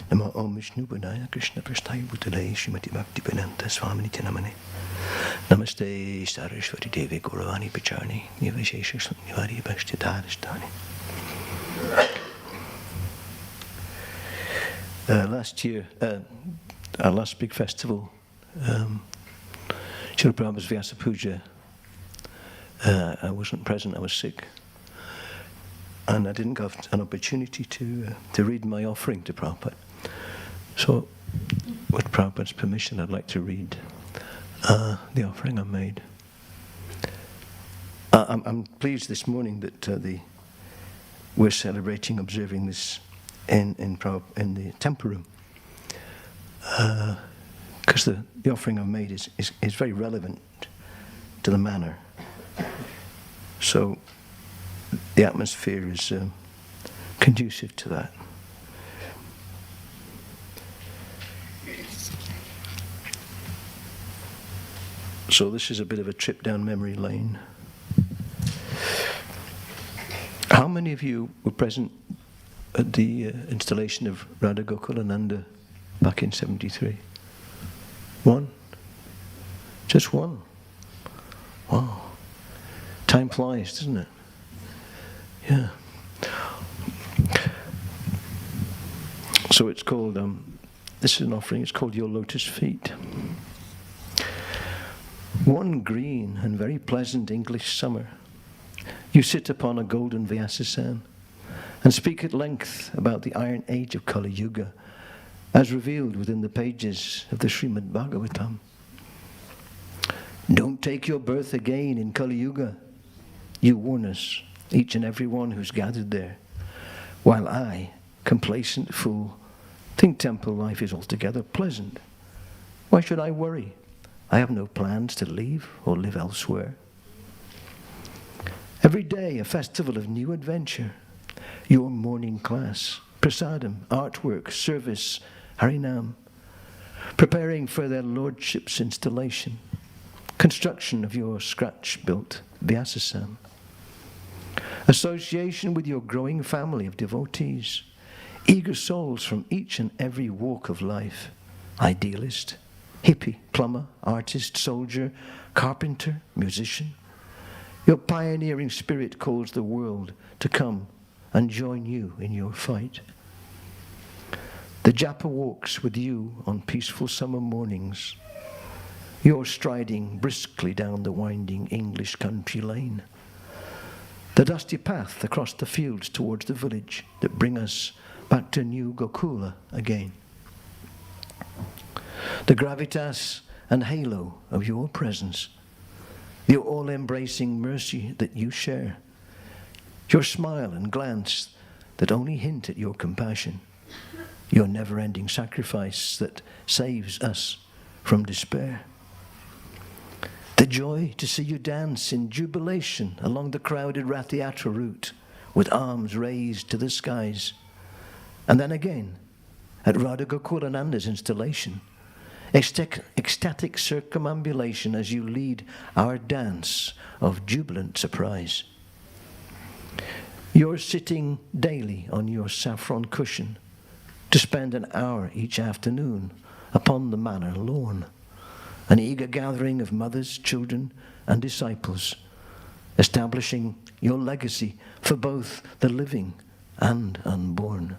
Namo Om Vishnu Padaya Krishna Prasthaya Bhutale Srimati Bhaktivedanta Swamini Namane Namaste Saraswati Devi Gauravani Pacharni Nivashesha Nivari Bhashtitadhisthani. Last year, our last big festival, Srila Prabhupada's Vyasa Puja, I wasn't present, I was sick. And I didn't have an opportunity to read my offering to Prabhupada. So, with Prabhupada's permission, I'd like to read the offering I made. I'm pleased this morning that we're celebrating, observing this in the temple room, because the offering I've made is very relevant to the manor. So the atmosphere is conducive to that. So this is a bit of a trip down memory lane. How many of you were present at the installation of Radha Gokulananda back in 73? One? Just one? Wow. Time flies, doesn't it? Yeah. So it's called, this is an offering, it's called Your Lotus Feet. One green and very pleasant English summer, you sit upon a golden Vyasasan and speak at length about the iron age of Kali Yuga as revealed within the pages of the Srimad Bhagavatam. Don't take your birth again in Kali Yuga, you warn us, each and every one who's gathered there, while I, complacent fool, think temple life is altogether pleasant. Why should I worry? I have no plans to leave or live elsewhere. Every day a festival of new adventure. Your morning class, prasadam, artwork, service, harinam, preparing for their lordship's installation, construction of your scratch-built Vyasasan, association with your growing family of devotees, eager souls from each and every walk of life, idealist, hippie, plumber, artist, soldier, carpenter, musician. Your pioneering spirit calls the world to come and join you in your fight. The japa walks with you on peaceful summer mornings. You're striding briskly down the winding English country lane. The dusty path across the fields towards the village that bring us back to new Gokula again. The gravitas and halo of your presence, the all-embracing mercy that you share, your smile and glance that only hint at your compassion, your never-ending sacrifice that saves us from despair. The joy to see you dance in jubilation along the crowded Rath Yatra route with arms raised to the skies. And then again, at Radha Gokulananda's installation, ecstatic circumambulation as you lead our dance of jubilant surprise. You're sitting daily on your saffron cushion to spend an hour each afternoon upon the manor lawn, an eager gathering of mothers, children, and disciples, establishing your legacy for both the living and unborn.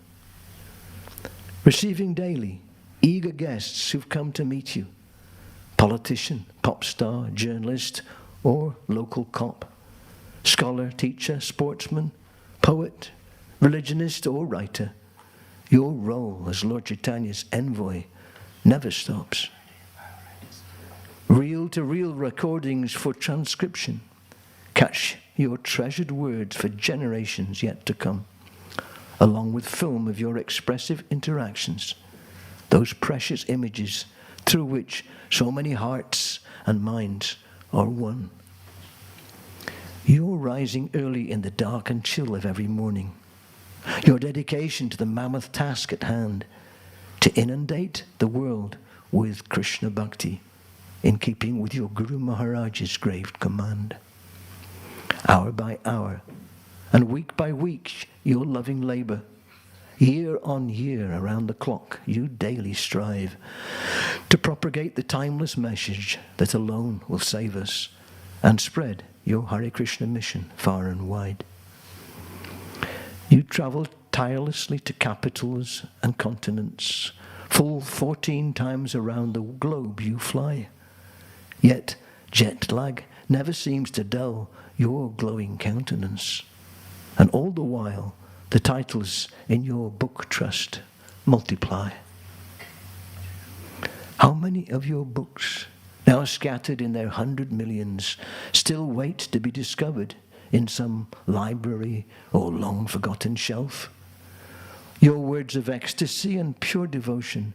Receiving daily eager guests who've come to meet you, politician, pop star, journalist, or local cop, scholar, teacher, sportsman, poet, religionist, or writer. Your role as Lord Chaitanya's envoy never stops. Reel-to-reel recordings for transcription catch your treasured words for generations yet to come, along with film of your expressive interactions, those precious images through which so many hearts and minds are one. Your rising early in the dark and chill of every morning, your dedication to the mammoth task at hand, to inundate the world with Krishna Bhakti, in keeping with your Guru Maharaj's grave command. Hour by hour, and week by week, your loving labour, year on year around the clock, you daily strive to propagate the timeless message that alone will save us and spread your Hare Krishna mission far and wide. You travel tirelessly to capitals and continents. Full 14 times around the globe you fly. Yet jet lag never seems to dull your glowing countenance. And all the while, the titles in your book trust multiply. How many of your books, now scattered in their 100 millions, still wait to be discovered in some library or long-forgotten shelf? Your words of ecstasy and pure devotion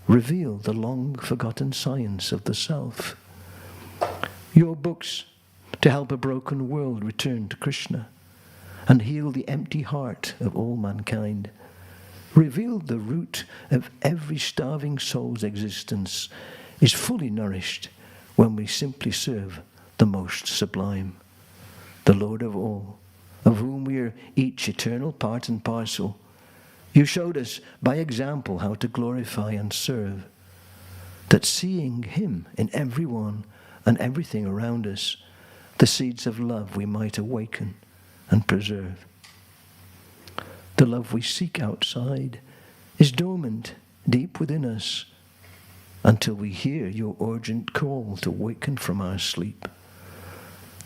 reveal the long-forgotten science of the self. Your books to help a broken world return to Krishna and heal the empty heart of all mankind reveal the root of every starving soul's existence is fully nourished when we simply serve the most sublime, the Lord of all, of whom we are each eternal part and parcel. You showed us by example how to glorify and serve, that seeing him in everyone and everything around us, the seeds of love we might awaken and preserve. The love we seek outside is dormant deep within us until we hear your urgent call to waken from our sleep.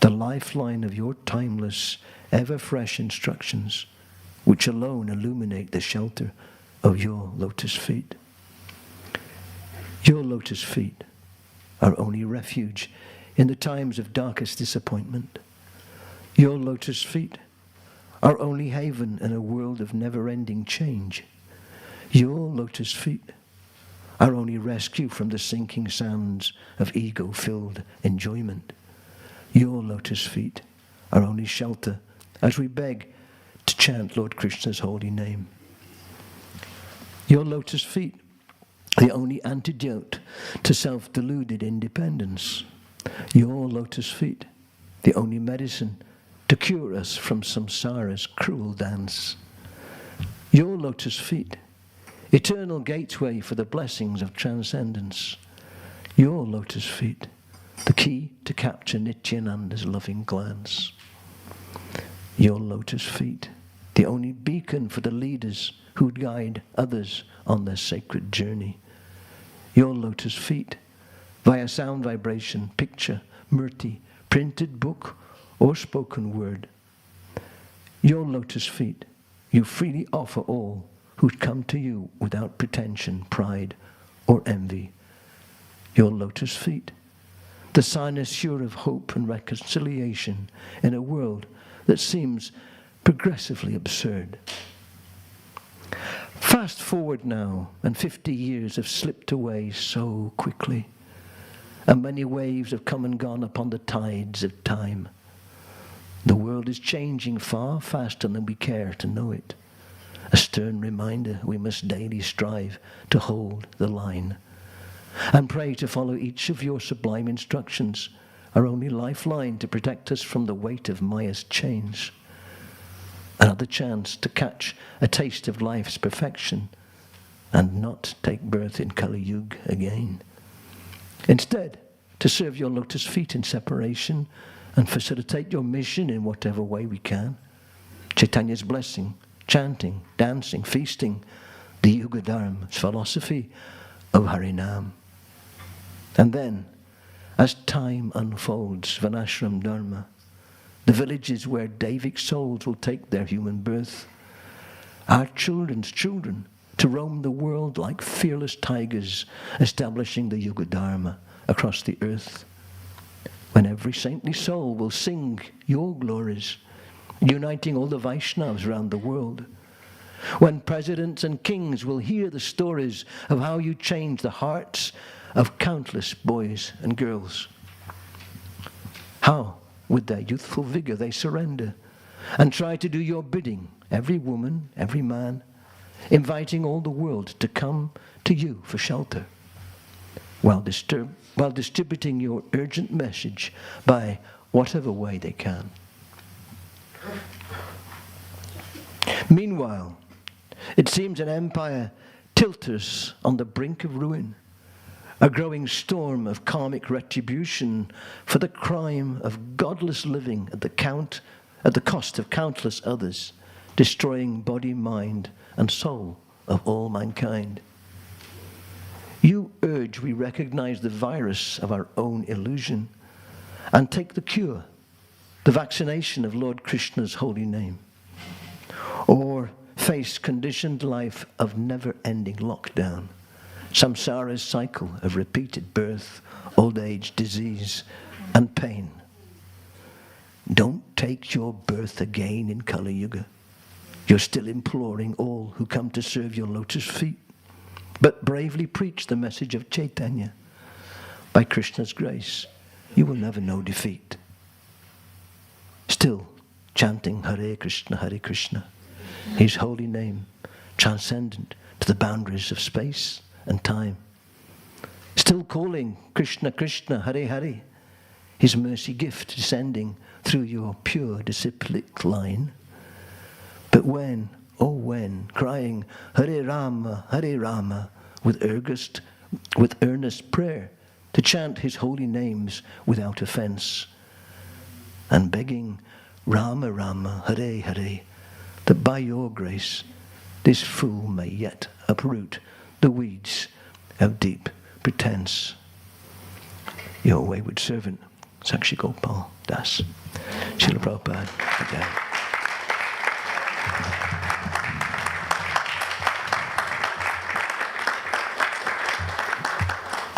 The lifeline of your timeless, ever-fresh instructions, which alone illuminate the shelter of your lotus feet. Your lotus feet are only refuge in the times of darkest disappointment. Your lotus feet are only haven in a world of never-ending change. Your lotus feet are only rescue from the sinking sands of ego-filled enjoyment. Your lotus feet are only shelter as we beg to chant Lord Krishna's holy name. Your lotus feet, the only antidote to self-deluded independence. Your lotus feet, the only medicine to cure us from samsara's cruel dance. Your lotus feet, eternal gateway for the blessings of transcendence. Your lotus feet, the key to capture Nityananda's loving glance. Your lotus feet, the only beacon for the leaders who'd guide others on their sacred journey. Your lotus feet, via sound vibration, picture, murti, printed book, or spoken word. Your lotus feet, you freely offer all who'd come to you without pretension, pride, or envy. Your lotus feet, the cynosure of hope and reconciliation in a world that seems progressively absurd. Fast forward now, and 50 years have slipped away so quickly, and many waves have come and gone upon the tides of time. The world is changing far faster than we care to know it. A stern reminder we must daily strive to hold the line and pray to follow each of your sublime instructions, our only lifeline to protect us from the weight of Maya's chains. Another chance to catch a taste of life's perfection and not take birth in Kali Yuga again. Instead, to serve your lotus feet in separation and facilitate your mission in whatever way we can. Chaitanya's blessing, chanting, dancing, feasting, the Yuga Dharma's philosophy of Harinam. And then, as time unfolds, Vanashram Dharma, the villages where Devic souls will take their human birth, our children's children to roam the world like fearless tigers, establishing the Yuga Dharma across the earth, when every saintly soul will sing your glories, uniting all the Vaishnavas around the world, when presidents and kings will hear the stories of how you changed the hearts of countless boys and girls. How, with their youthful vigor, they surrender and try to do your bidding, every woman, every man, inviting all the world to come to you for shelter, while distributing your urgent message by whatever way they can. Meanwhile, it seems an empire tilters on the brink of ruin, a growing storm of karmic retribution for the crime of godless living at the cost of countless others, destroying body, mind, and soul of all mankind. You urge we recognize the virus of our own illusion and take the cure, the vaccination of Lord Krishna's holy name, or face conditioned life of never-ending lockdown, samsara's cycle of repeated birth, old age, disease, and pain. Don't take your birth again in Kali Yuga. You're still imploring all who come to serve your lotus feet, but bravely preach the message of Chaitanya. By Krishna's grace, you will never know defeat. Still chanting Hare Krishna, his holy name, transcendent to the boundaries of space and time. Still calling Krishna Krishna, Hare Hare, his mercy gift descending through your pure disciplic line. But when, oh when, crying Hare Rama, with earnest prayer to chant his holy names without offense, and begging Rama Rama, Hare Hare, that by your grace this fool may yet uproot the weeds of deep pretense. Your wayward servant, Sakshi Gopal Das. Srila Prabhupada again.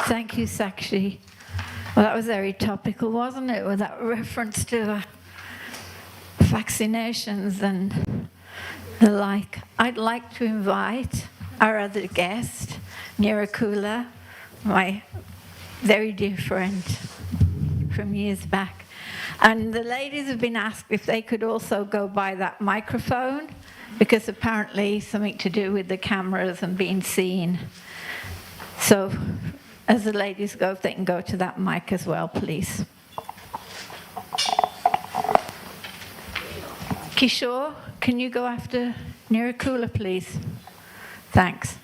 Thank you, Sakshi. Well, that was very topical, wasn't it? With that reference to vaccinations and the like. I'd like to invite our other guest, Nirakula, my very dear friend from years back. And the ladies have been asked if they could also go by that microphone, because apparently something to do with the cameras and being seen. So as the ladies go, if they can go to that mic as well, please. Kishore, can you go after Nirakula, please? Thanks.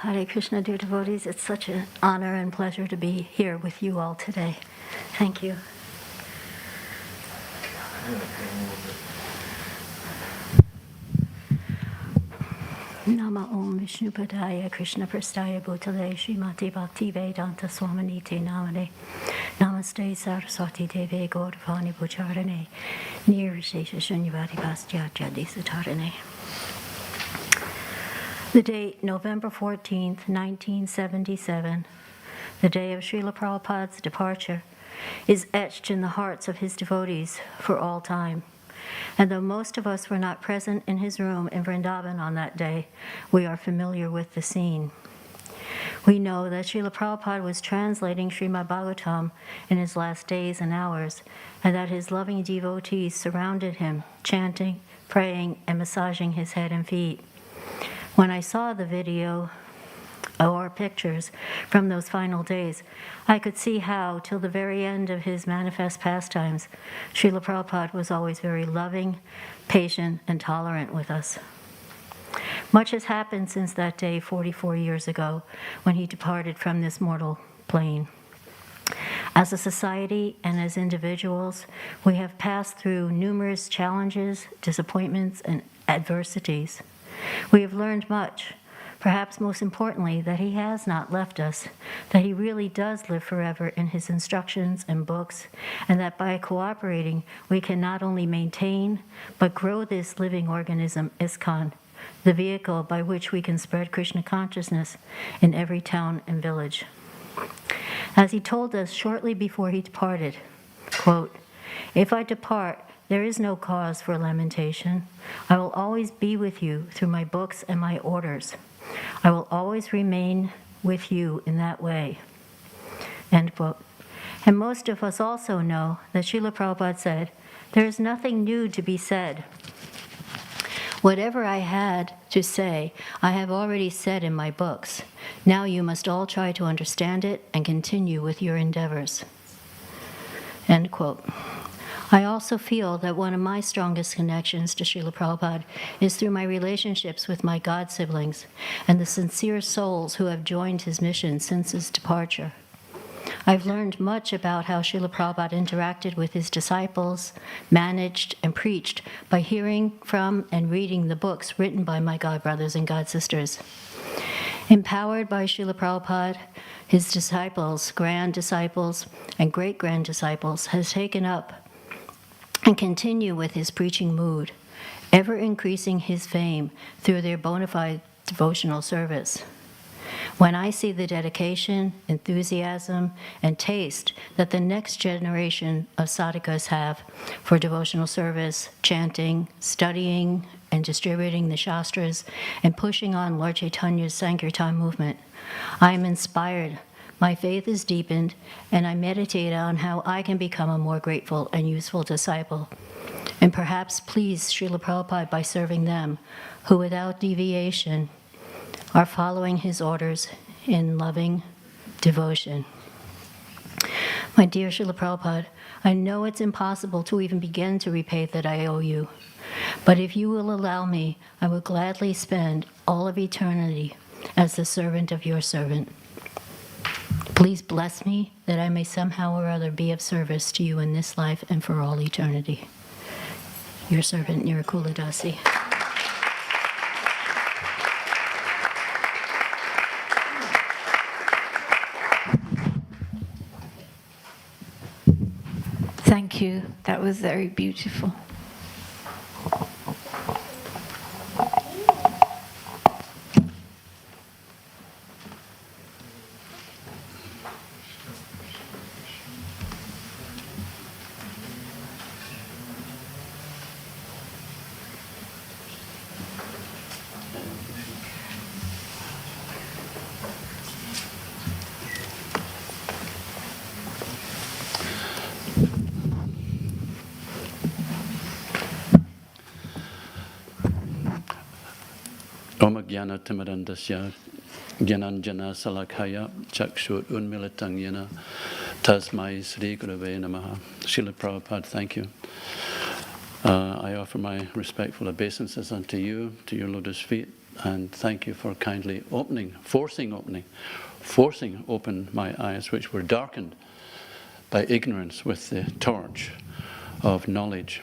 Hare Krishna, dear devotees, it's such an honor and pleasure to be here with you all today. Thank you. Nama Om Vishnupadaya Krishna Prastaya Bhutale Srimati Bhaktivedanta Swaminiti Namane Namaste Saraswati Deve Gaurvani Bhucharane Nirvishesha Shunyavadi Pastyatya Disatarane. The date, November 14th, 1977, the day of Srila Prabhupada's departure, is etched in the hearts of his devotees for all time. And though most of us were not present in his room in Vrindavan on that day, we are familiar with the scene. We know that Srila Prabhupada was translating Srimad Bhagavatam in his last days and hours, and that his loving devotees surrounded him, chanting, praying, and massaging his head and feet. When I saw the video or pictures from those final days, I could see how, till the very end of his manifest pastimes, Srila Prabhupada was always very loving, patient, and tolerant with us. Much has happened since that day 44 years ago, when he departed from this mortal plane. As a society and as individuals, we have passed through numerous challenges, disappointments, and adversities. We have learned much, perhaps most importantly, that he has not left us, that he really does live forever in his instructions and books, and that by cooperating, we can not only maintain, but grow this living organism, ISKCON, the vehicle by which we can spread Krishna consciousness in every town and village. As he told us shortly before he departed, quote, "If I depart, there is no cause for lamentation. I will always be with you through my books and my orders. I will always remain with you in that way." End quote. And most of us also know that Srila Prabhupada said, "There is nothing new to be said. Whatever I had to say, I have already said in my books. Now you must all try to understand it and continue with your endeavors." End quote. I also feel that one of my strongest connections to Srila Prabhupada is through my relationships with my god siblings and the sincere souls who have joined his mission since his departure. I've learned much about how Srila Prabhupada interacted with his disciples, managed and preached by hearing from and reading the books written by my god brothers and god sisters. Empowered by Srila Prabhupada, his disciples, grand disciples, and great-grand disciples has taken up and continue with his preaching mood, ever increasing his fame through their bona fide devotional service. When I see the dedication, enthusiasm, and taste that the next generation of sadhakas have for devotional service, chanting, studying, and distributing the Shastras, and pushing on Lord Chaitanya's Sankirtan movement, I am inspired. My faith is deepened, and I meditate on how I can become a more grateful and useful disciple, and perhaps please Srila Prabhupada by serving them, who without deviation are following his orders in loving devotion. My dear Srila Prabhupada, I know it's impossible to even begin to repay that I owe you, but if you will allow me, I will gladly spend all of eternity as the servant of your servant. Please bless me that I may somehow or other be of service to you in this life and for all eternity. Your servant, Nirakula Dasi. Thank you. That was very beautiful. Om Jnana Timirandasya Jnananjana Salakhaya Chakshut Unmilitang Yena Tasmai Sri Gurave Namaha. Srila Prabhupada, thank you. I offer my respectful obeisances unto you, to your lotus feet, and thank you for kindly forcing open my eyes, which were darkened by ignorance with the torch of knowledge.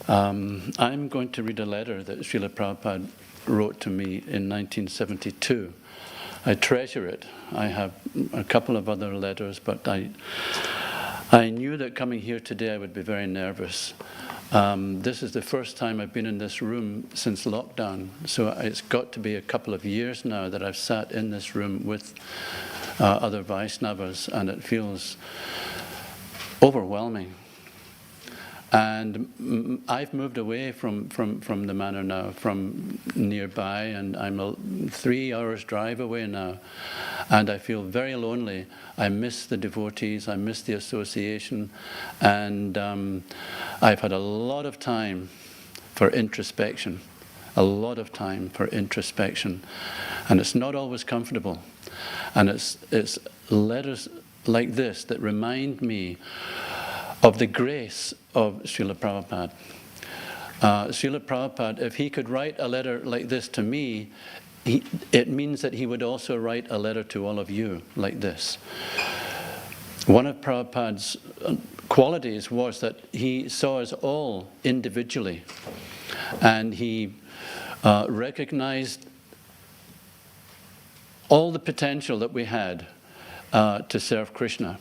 I'm going to read a letter that Srila Prabhupada wrote to me in 1972. I treasure it. I have a couple of other letters, but I knew that coming here today I would be very nervous. This is the first time I've been in this room since lockdown, so it's got to be a couple of years now that I've sat in this room with other Vaishnavas, and it feels overwhelming. And I've moved away from the manor now, from nearby, and I'm 3 hours drive away now. And I feel very lonely. I miss the devotees, I miss the association, and I've had a lot of time for introspection. And it's not always comfortable. And it's letters like this that remind me of the grace of Srila Prabhupada. Srila Prabhupada, if he could write a letter like this to me, it means that he would also write a letter to all of you like this. One of Prabhupada's qualities was that he saw us all individually, and he recognized all the potential that we had to serve Krishna.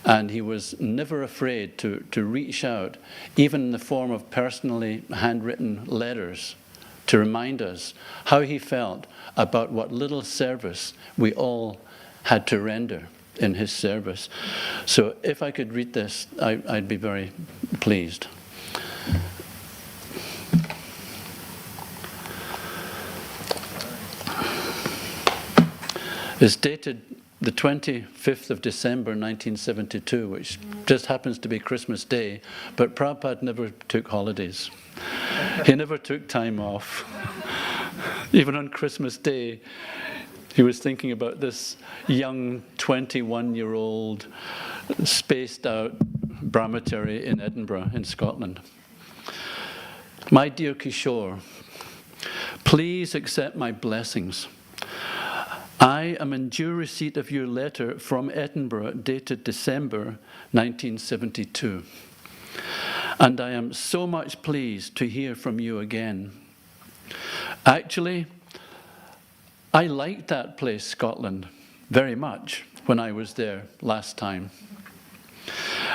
And he was never afraid to reach out, even in the form of personally handwritten letters, to remind us how he felt about what little service we all had to render in his service. So if I could read this, I'd be very pleased. It's dated the 25th of December 1972, which just happens to be Christmas Day, but Prabhupada never took holidays. He never took time off. Even on Christmas Day, he was thinking about this young 21-year-old spaced out brahmachari in Edinburgh, in Scotland. My dear Kishore, please accept my blessings. I am in due receipt of your letter from Edinburgh dated December 1972. And I am so much pleased to hear from you again. Actually, I liked that place, Scotland, very much when I was there last time.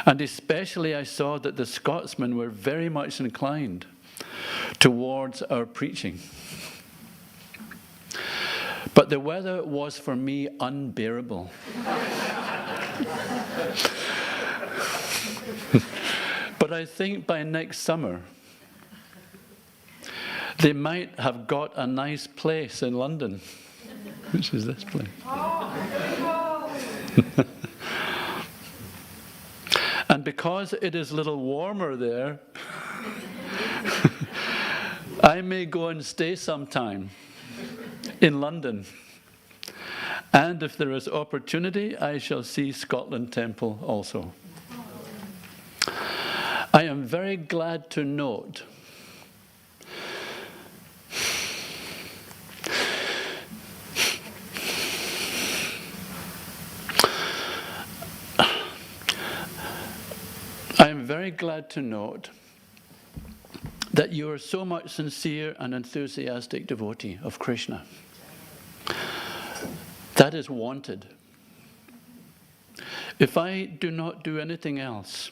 And especially I saw that the Scotsmen were very much inclined towards our preaching. But the weather was for me unbearable. But I think by next summer, they might have got a nice place in London, which is this place. And because it is a little warmer there, I may go and stay sometime in London. And if there is opportunity, I shall see Scotland Temple also. I am very glad to note that you are so much sincere and enthusiastic devotee of Krishna. That is wanted. If I do not do anything else,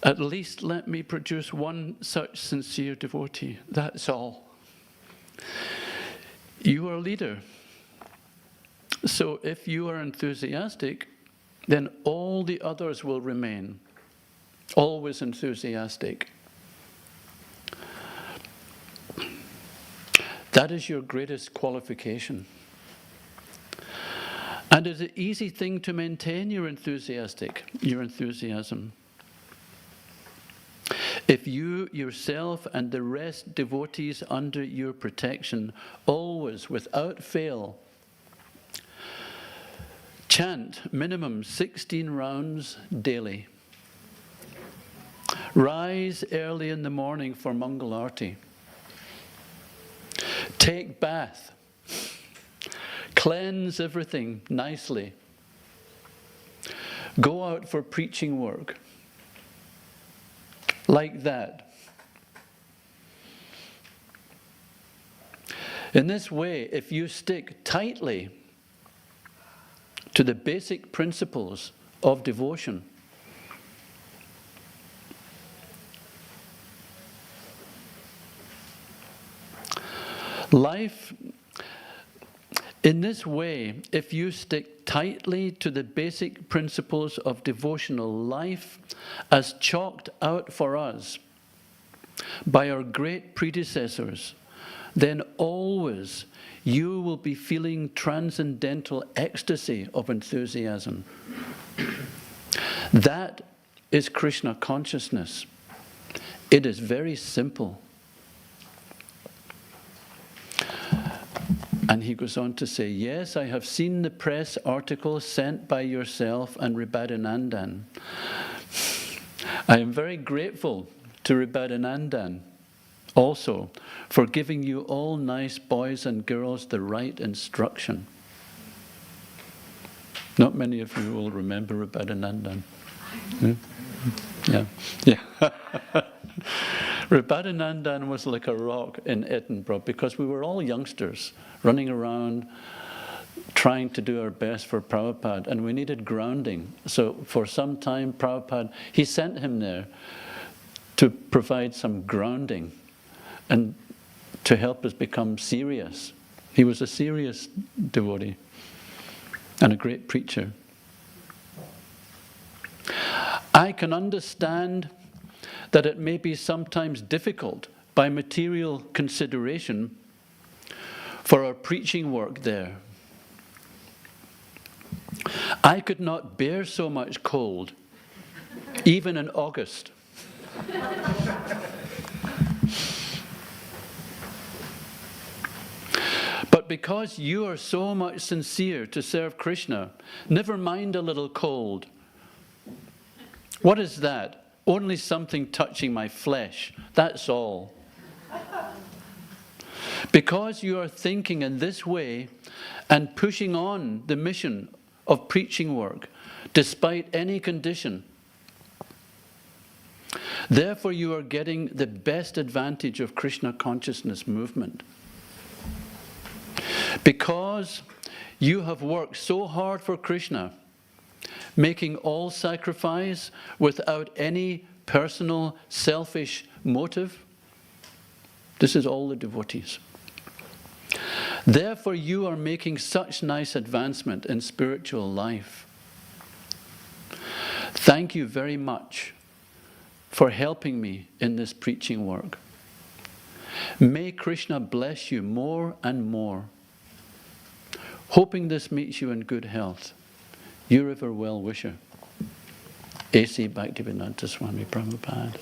at least let me produce one such sincere devotee. That's all. You are a leader. So if you are enthusiastic, then all the others will remain always enthusiastic. That is your greatest qualification. And it's an easy thing to maintain your enthusiasm. If you yourself and the rest devotees under your protection always, without fail, chant minimum 16 rounds daily. Rise early in the morning for Mangal Arti. Take bath. Cleanse everything nicely. Go out for preaching work. Like that. In this way, if you stick tightly to the basic principles of devotion, in this way, if you stick tightly to the basic principles of devotional life as chalked out for us by our great predecessors, then always you will be feeling transcendental ecstasy of enthusiasm. That is Krishna consciousness. It is very simple. And he goes on to say, yes, I have seen the press article sent by yourself and Ribhadanandan. I am very grateful to Ribhadanandan also for giving you all nice boys and girls the right instruction. Not many of you will remember Ribhadanandan. Yeah. Ribhadanandan was like a rock in Edinburgh because we were all youngsters running around trying to do our best for Prabhupada, and we needed grounding. So for some time, Prabhupada, he sent him there to provide some grounding and to help us become serious. He was a serious devotee and a great preacher. I can understand that it may be sometimes difficult by material consideration for our preaching work there. I could not bear so much cold, even in August. But because you are so much sincere to serve Krishna, never mind a little cold. What is that? Only something touching my flesh. That's all. Because you are thinking in this way and pushing on the mission of preaching work, despite any condition, therefore you are getting the best advantage of Krishna consciousness movement. Because you have worked so hard for Krishna, making all sacrifice without any personal, selfish motive. This is all the devotees. Therefore, you are making such nice advancement in spiritual life. Thank you very much for helping me in this preaching work. May Krishna bless you more and more. Hoping this meets you in good health. Your ever well-wisher, A.C. Bhaktivedanta Swami Prabhupada.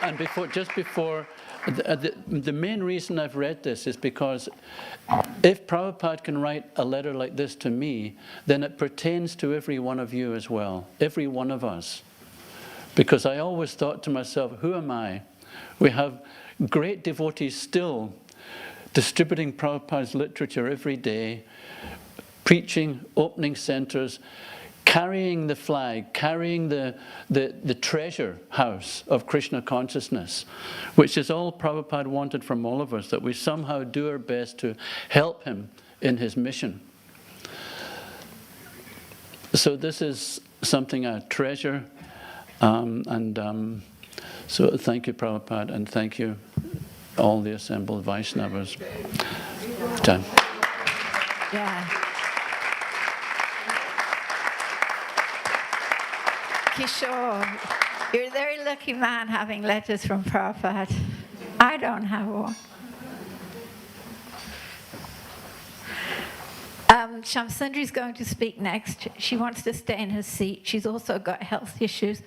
And before, the main reason I've read this is because if Prabhupada can write a letter like this to me, then it pertains to every one of you as well, every one of us. Because I always thought to myself, who am I? We have great devotees still distributing Prabhupada's literature every day, preaching, opening centers, carrying the flag, carrying the treasure house of Krishna consciousness, which is all Prabhupada wanted from all of us, that we somehow do our best to help him in his mission. So this is something I treasure, so thank you, Prabhupada, and thank you, all the assembled Vaishnavas. Time. Yeah. Kishore, you're a very lucky man having letters from Prabhupada. I don't have one. Shamsundri's going to speak next. She wants to stay in her seat. She's also got health issues,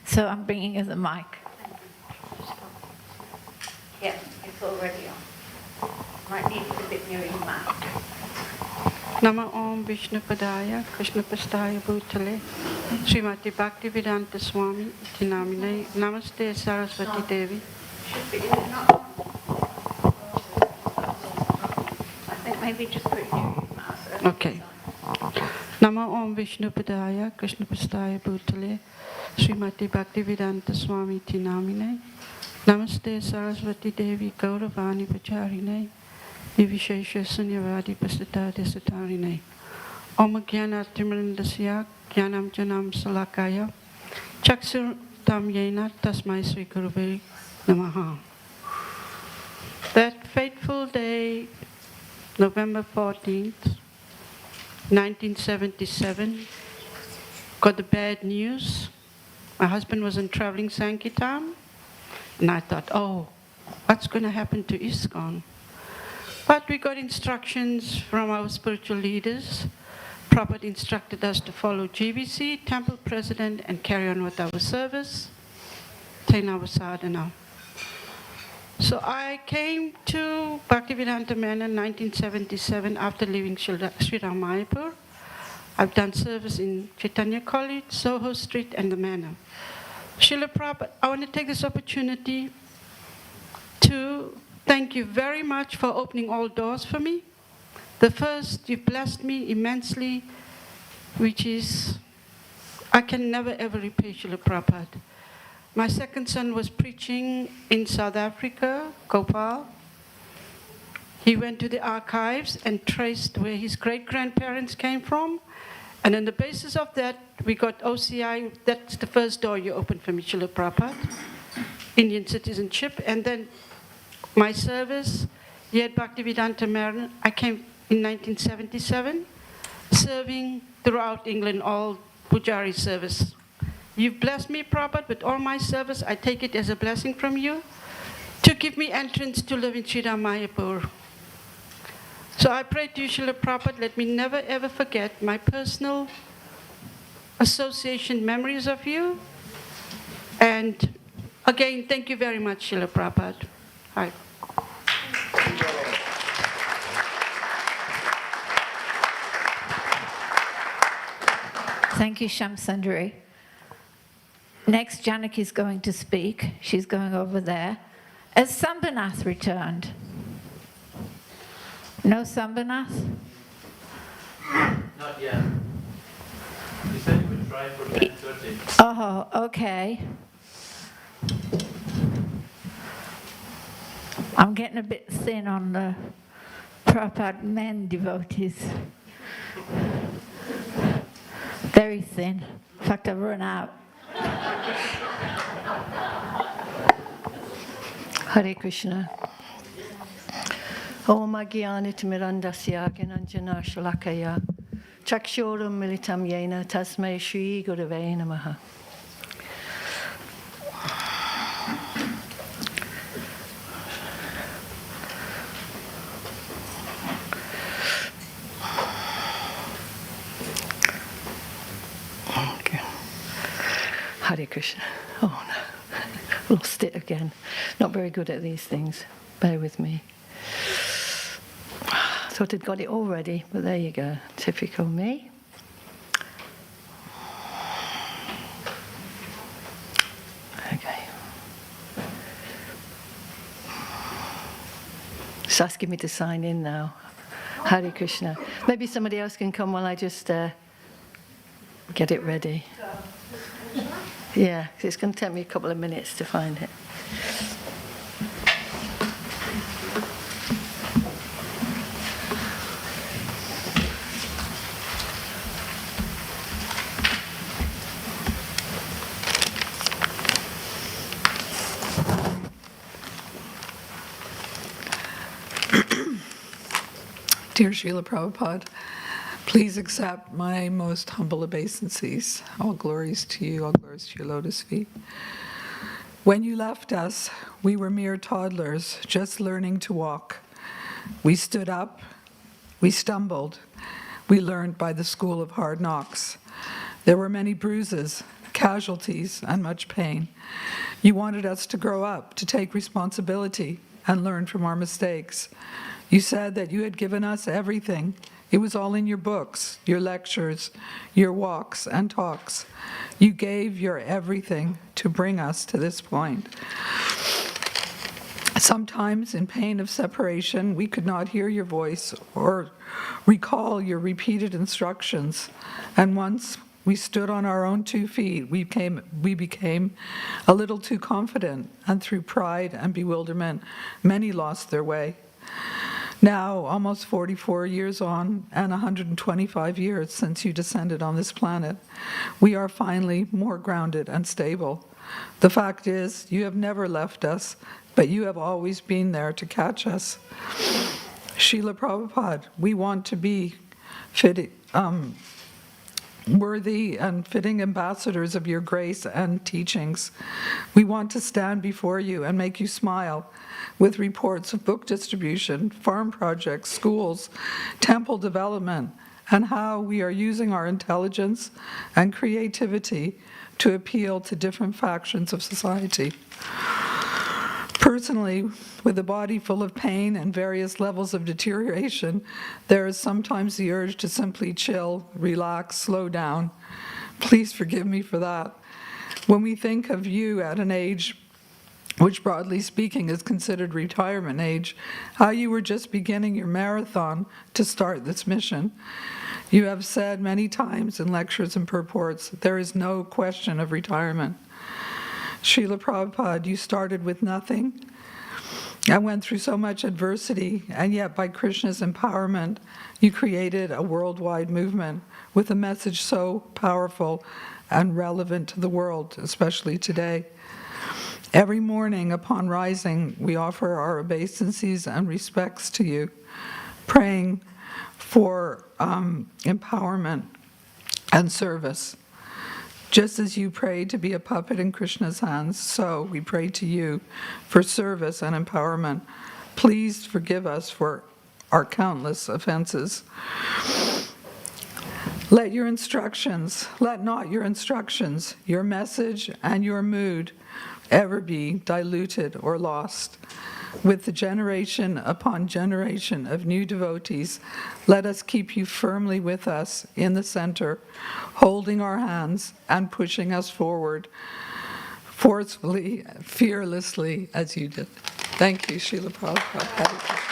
so I'm bringing her the mic. Yeah, it's already on. Might need it a bit nearer your mouth. Nama Om Vishnu Padaya, Krishna Pastaya Bhutale, Srimati Bhaktivedanta Swami, Tinamine, Namaste Saraswati Devi. Should be, is it not on? I think maybe just put it near your mouth. Okay. Nama Om Vishnu Padaya, Krishna Pastaya Bhutale, Srimati Bhaktivedanta Swami, Tinamine, Namaste Saraswati Devi, Gauravani Pacharine, Nivishesha Sunyavadi Pasita Desatarine, Om Gyana Timrandasya, Gyanam Janam Salakaya, Chaksur Tam Yena Tasmai Sri Guruve Namaha. That fateful day, November 14th, 1977, got the bad news. My husband was in traveling Sankirtan, and I thought, oh, what's going to happen to ISKCON? But we got instructions from our spiritual leaders. Prabhupada instructed us to follow GBC, temple president, and carry on with our service, train our sadhana. So I came to Bhaktivedanta Manor in 1977 after leaving Sri Ramayapur. I've done service in Chaitanya College, Soho Street, and the Manor. Srila Prabhupada, I want to take this opportunity to thank you very much for opening all doors for me. The first, you've blessed me immensely, which is, I can never ever repay Srila Prabhupada. my second son was preaching in South Africa, Gopal. He went to the archives and traced where his great-grandparents came from. And on the basis of that, we got OCI. That's the first door you opened for me, Srila Prabhupada, Indian citizenship. And then my service here at Bhaktivedanta Manor, I came in 1977, serving throughout England, all Pujari service. You've blessed me, Prabhupada, with all my service. I take it as a blessing from you to give me entrance to live in Sridham Mayapur. So I pray to you, Srila Prabhupada, let me never ever forget my personal association memories of you. And again, thank you very much, Srila Prabhupada. Hi. Thank you, Shamsundari. Next, Janaki is going to speak. She's going over there. Has Sambanath returned? No Sambanath? Not yet. He said he would try for 10:30. Oh, okay. I'm getting a bit thin on the Prabhupada men devotees. Very thin. In fact, I've run out. Hare Krishna. Om Agyanit Mirandasya Gyananjana Shalakaya Chakshoram Militam Yena Tasmai Shri Gurave Namaha. Okay. Hare Krishna. Oh no, lost it again. Not very good at these things. Bear with me. Thought I'd got it all ready, but there you go. Typical me. Okay. It's asking me to sign in now. Hare Krishna. Maybe somebody else can come while I just get it ready. Yeah, 'cause it's going to take me a couple of minutes to find it. Dear Srila Prabhupada, please accept my most humble obeisances. All glories to you, all glories to your lotus feet. When you left us, we were mere toddlers, just learning to walk. We stood up, we stumbled, we learned by the school of hard knocks. There were many bruises, casualties, and much pain. You wanted us to grow up, to take responsibility, and learn from our mistakes. You said that you had given us everything. It was all in your books, your lectures, your walks and talks. You gave your everything to bring us to this point. Sometimes, in pain of separation, we could not hear your voice or recall your repeated instructions. And once we stood on our own 2 feet, we became a little too confident, and through pride and bewilderment, many lost their way. Now, almost 44 years on, and 125 years since you descended on this planet, we are finally more grounded and stable. The fact is, you have never left us, but you have always been there to catch us. Srila Prabhupada, we want to be worthy and fitting ambassadors of your grace and teachings. We want to stand before you and make you smile with reports of book distribution, farm projects, schools, temple development, and how we are using our intelligence and creativity to appeal to different factions of society. Personally, with a body full of pain and various levels of deterioration, there is sometimes the urge to simply chill, relax, slow down. Please forgive me for that. When we think of you at an age which, broadly speaking, is considered retirement age, how you were just beginning your marathon to start this mission. You have said many times in lectures and purports, there is no question of retirement. Srila Prabhupada, you started with nothing and went through so much adversity, and yet by Krishna's empowerment, you created a worldwide movement with a message so powerful and relevant to the world, especially today. Every morning upon rising, we offer our obeisances and respects to you, praying for empowerment and service. Just as you pray to be a puppet in Krishna's hands, so we pray to you for service and empowerment. Please forgive us for our countless offenses. Let not your instructions, your message, and your mood ever be diluted or lost. With the generation upon generation of new devotees, let us keep you firmly with us in the center, holding our hands and pushing us forward forcefully, fearlessly, as you did. Thank you, Srila Prabhupada. Hare Krishna.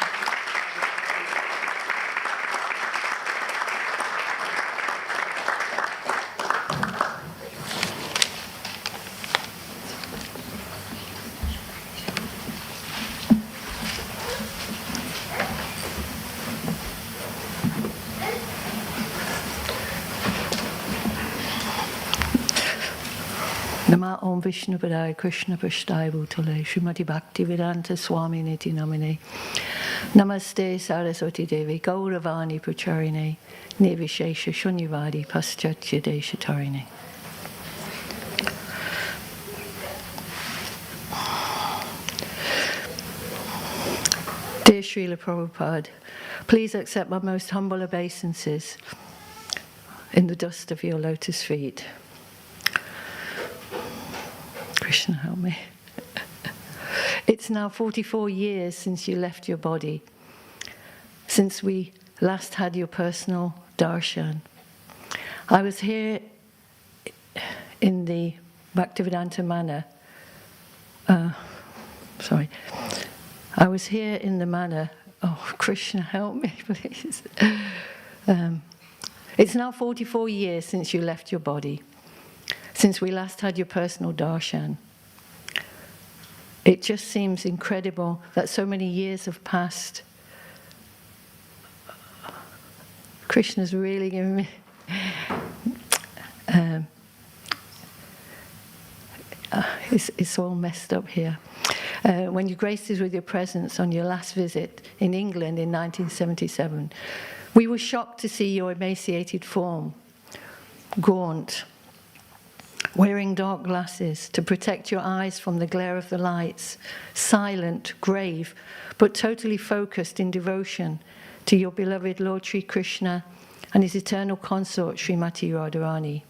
Nama Om Vishnu Padaya Krishna Prasthaya Bhutale Srimati Bhaktivedanta Swami Niti Namine Namaste Saraswati Devi Gauravani Pracharine Nivishesha Shunyavadi Paschatya Deshatarine. Dear Srila Prabhupada, please accept my most humble obeisances in the dust of your lotus feet. Krishna, help me. It's now 44 years since you left your body, since we last had your personal darshan. I was here in the Bhaktivedanta Manor. I was here in the manor. Oh, Krishna, help me, please. It's now 44 years since you left your body, since we last had your personal darshan. It just seems incredible that so many years have passed. Krishna's really given me... it's all messed up here. When you graced us with your presence on your last visit in England in 1977, we were shocked to see your emaciated form, gaunt, wearing dark glasses to protect your eyes from the glare of the lights, silent, grave, but totally focused in devotion to your beloved Lord Sri Krishna and his eternal consort, Srimati Radharani.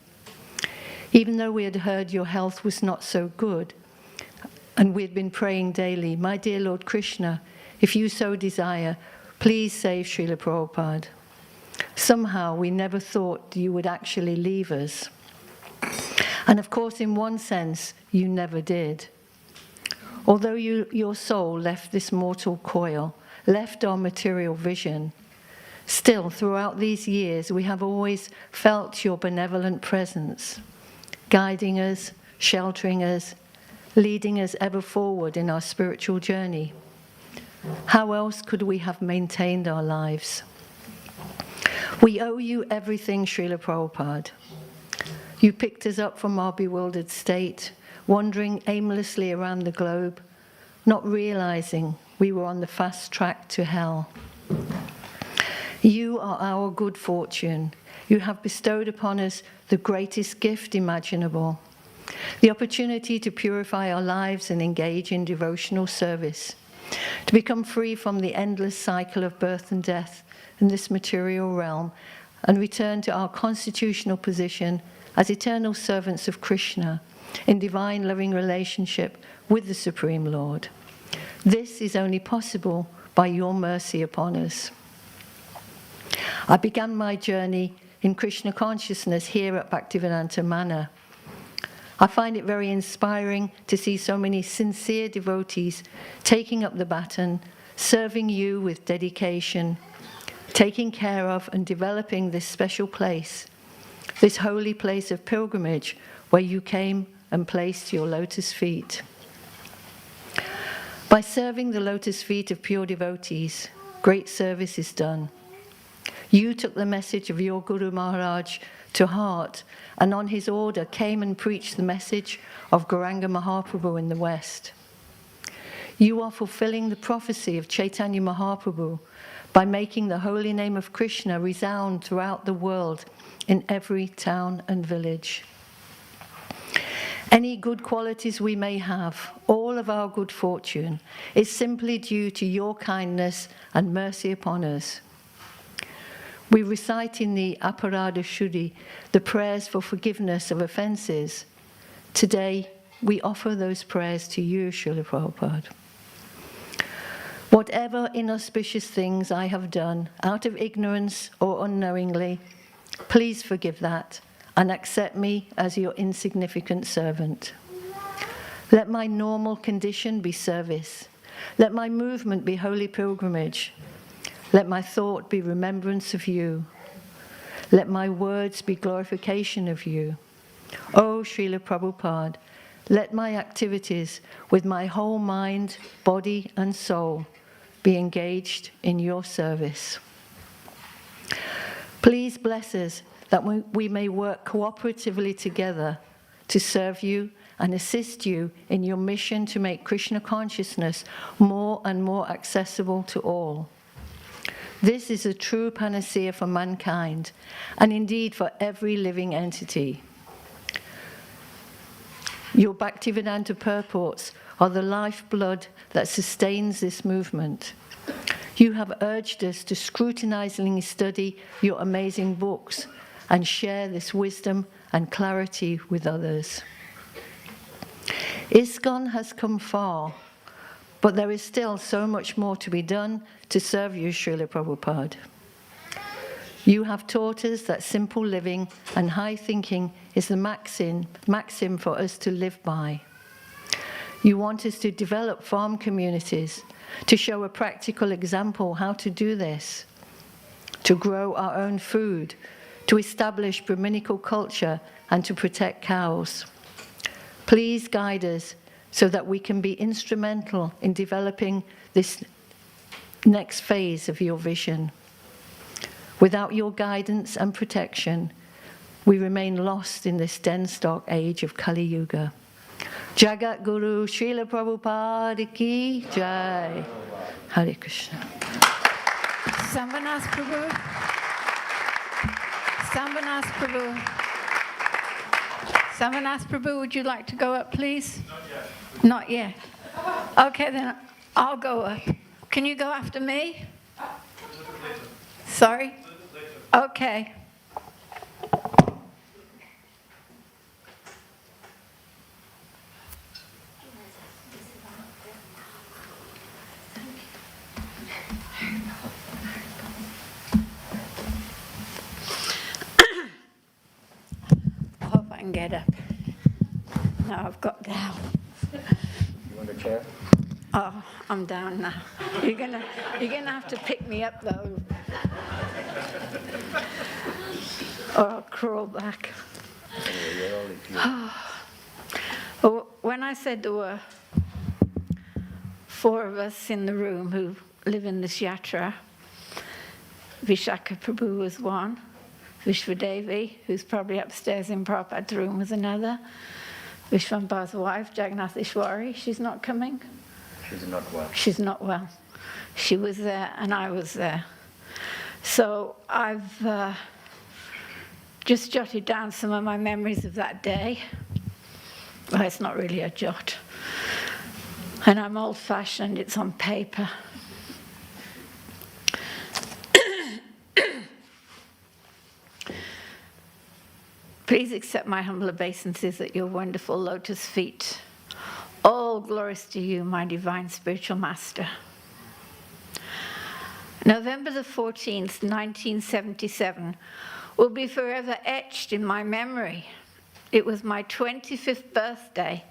Even though we had heard your health was not so good, and we had been praying daily, my dear Lord Krishna, if you so desire, please save Srila Prabhupada. Somehow we never thought you would actually leave us. And of course, in one sense, you never did. Although your soul left this mortal coil, left our material vision, still, throughout these years, we have always felt your benevolent presence, guiding us, sheltering us, leading us ever forward in our spiritual journey. How else could we have maintained our lives? We owe you everything, Srila Prabhupada. You picked us up from our bewildered state, wandering aimlessly around the globe, not realizing we were on the fast track to hell. You are our good fortune. You have bestowed upon us the greatest gift imaginable, the opportunity to purify our lives and engage in devotional service, to become free from the endless cycle of birth and death in this material realm and return to our constitutional position as eternal servants of Krishna in divine loving relationship with the Supreme Lord. This is only possible by your mercy upon us. I began my journey in Krishna consciousness here at Bhaktivedanta Manor. I find it very inspiring to see so many sincere devotees taking up the baton, serving you with dedication, taking care of and developing this special place, this holy place of pilgrimage where you came and placed your lotus feet. By serving the lotus feet of pure devotees, great service is done. You took the message of your Guru Maharaj to heart, and on his order came and preached the message of Gauranga Mahaprabhu in the West. You are fulfilling the prophecy of Chaitanya Mahaprabhu by making the holy name of Krishna resound throughout the world in every town and village. Any good qualities we may have, all of our good fortune, is simply due to your kindness and mercy upon us. We recite in the Aparada Shuddhi the prayers for forgiveness of offences. Today, we offer those prayers to you, Srila Prabhupada. Whatever inauspicious things I have done, out of ignorance or unknowingly, please forgive that and accept me as your insignificant servant. Let my normal condition be service. Let my movement be holy pilgrimage. Let my thought be remembrance of you. Let my words be glorification of you. O Srila Prabhupada, let my activities with my whole mind, body and soul be engaged in your service. Please bless us that we may work cooperatively together to serve you and assist you in your mission to make Krishna consciousness more and more accessible to all. This is a true panacea for mankind, and indeed for every living entity. Your Bhaktivedanta purports are the lifeblood that sustains this movement. You have urged us to scrutinizingly study your amazing books and share this wisdom and clarity with others. ISKCON has come far, but there is still so much more to be done to serve you, Srila Prabhupada. You have taught us that simple living and high thinking is the maxim for us to live by. You want us to develop farm communities, to show a practical example how to do this, to grow our own food, to establish Brahminical culture, and to protect cows. Please guide us so that we can be instrumental in developing this next phase of your vision. Without your guidance and protection, we remain lost in this den-stock age of Kali Yuga. Jagat Guru Srila Prabhupada Ki Jai. Hare Krishna. Sambanas Prabhu. Sambanas Prabhu. Sambanas Prabhu, would you like to go up, please? Not yet. Not yet. Okay, then I'll go up. Can you go after me? Sorry? Okay. I hope I can get up. No, I've got down. You want a chair? Oh, I'm down now. You're gonna have to pick me up though, or I'll crawl back. Well, when I said there were 4 of us in the room who live in this yatra, Vishaka Prabhu was one, Vishwadevi, who's probably upstairs in Prabhupada's room, was another, Vishwambhar's wife, Jagannath Ishwari, she's not coming. She's not well. She's not well. She was there and I was there. So I've just jotted down some of my memories of that day. Well, it's not really a jot. And I'm old-fashioned, it's on paper. Please accept my humble obeisances at your wonderful lotus feet. All glories to you, my divine spiritual master. November the 14th, 1977, will be forever etched in my memory. It was my 25th birthday,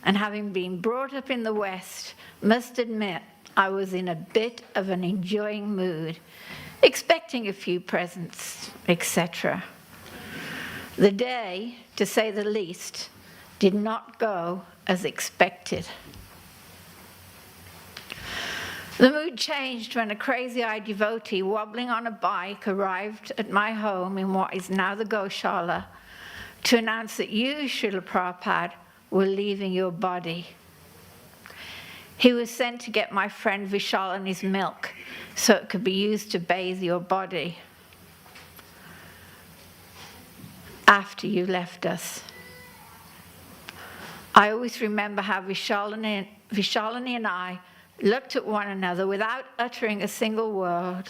and having been brought up in the West, must admit I was in a bit of an enjoying mood, expecting a few presents, etc. The day, to say the least, did not go as expected. The mood changed when a crazy-eyed devotee wobbling on a bike arrived at my home in what is now the Goshala to announce that you, Srila Prabhupada, were leaving your body. He was sent to get my friend Vishalani's milk so it could be used to bathe your body after you left us. I always remember how Vishalani and I looked at one another without uttering a single word,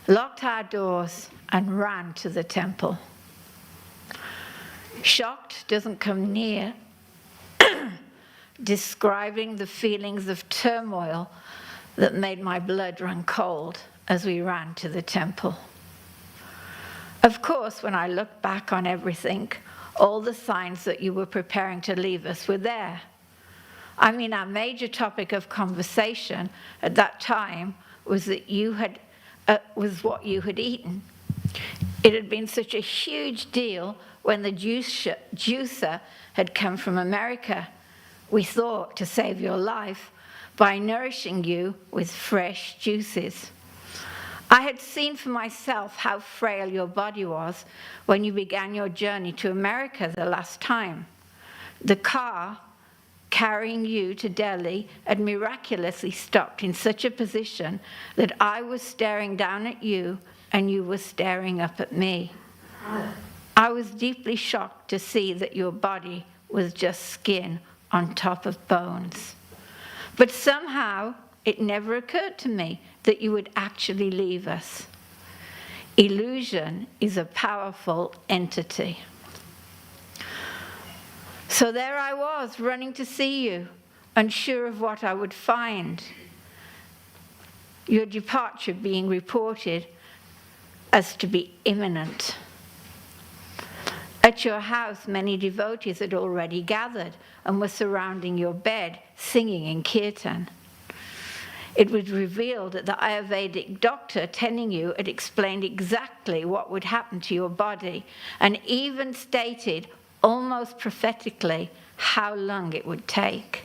locked our doors, and ran to the temple. Shocked doesn't come near describing the feelings of turmoil that made my blood run cold as we ran to the temple. Of course, when I look back on everything, all the signs that you were preparing to leave us were there. I mean, our major topic of conversation at that time was that was what you had eaten. It had been such a huge deal when the juicer had come from America, we thought, to save your life by nourishing you with fresh juices. I had seen for myself how frail your body was when you began your journey to America the last time. The car carrying you to Delhi had miraculously stopped in such a position that I was staring down at you and you were staring up at me. I was deeply shocked to see that your body was just skin on top of bones. But somehow it never occurred to me that you would actually leave us. Illusion is a powerful entity. So there I was, running to see you, unsure of what I would find. Your departure being reported as to be imminent. At your house, many devotees had already gathered and were surrounding your bed, singing in kirtan. It was revealed that the Ayurvedic doctor tending you had explained exactly what would happen to your body and even stated, almost prophetically, how long it would take.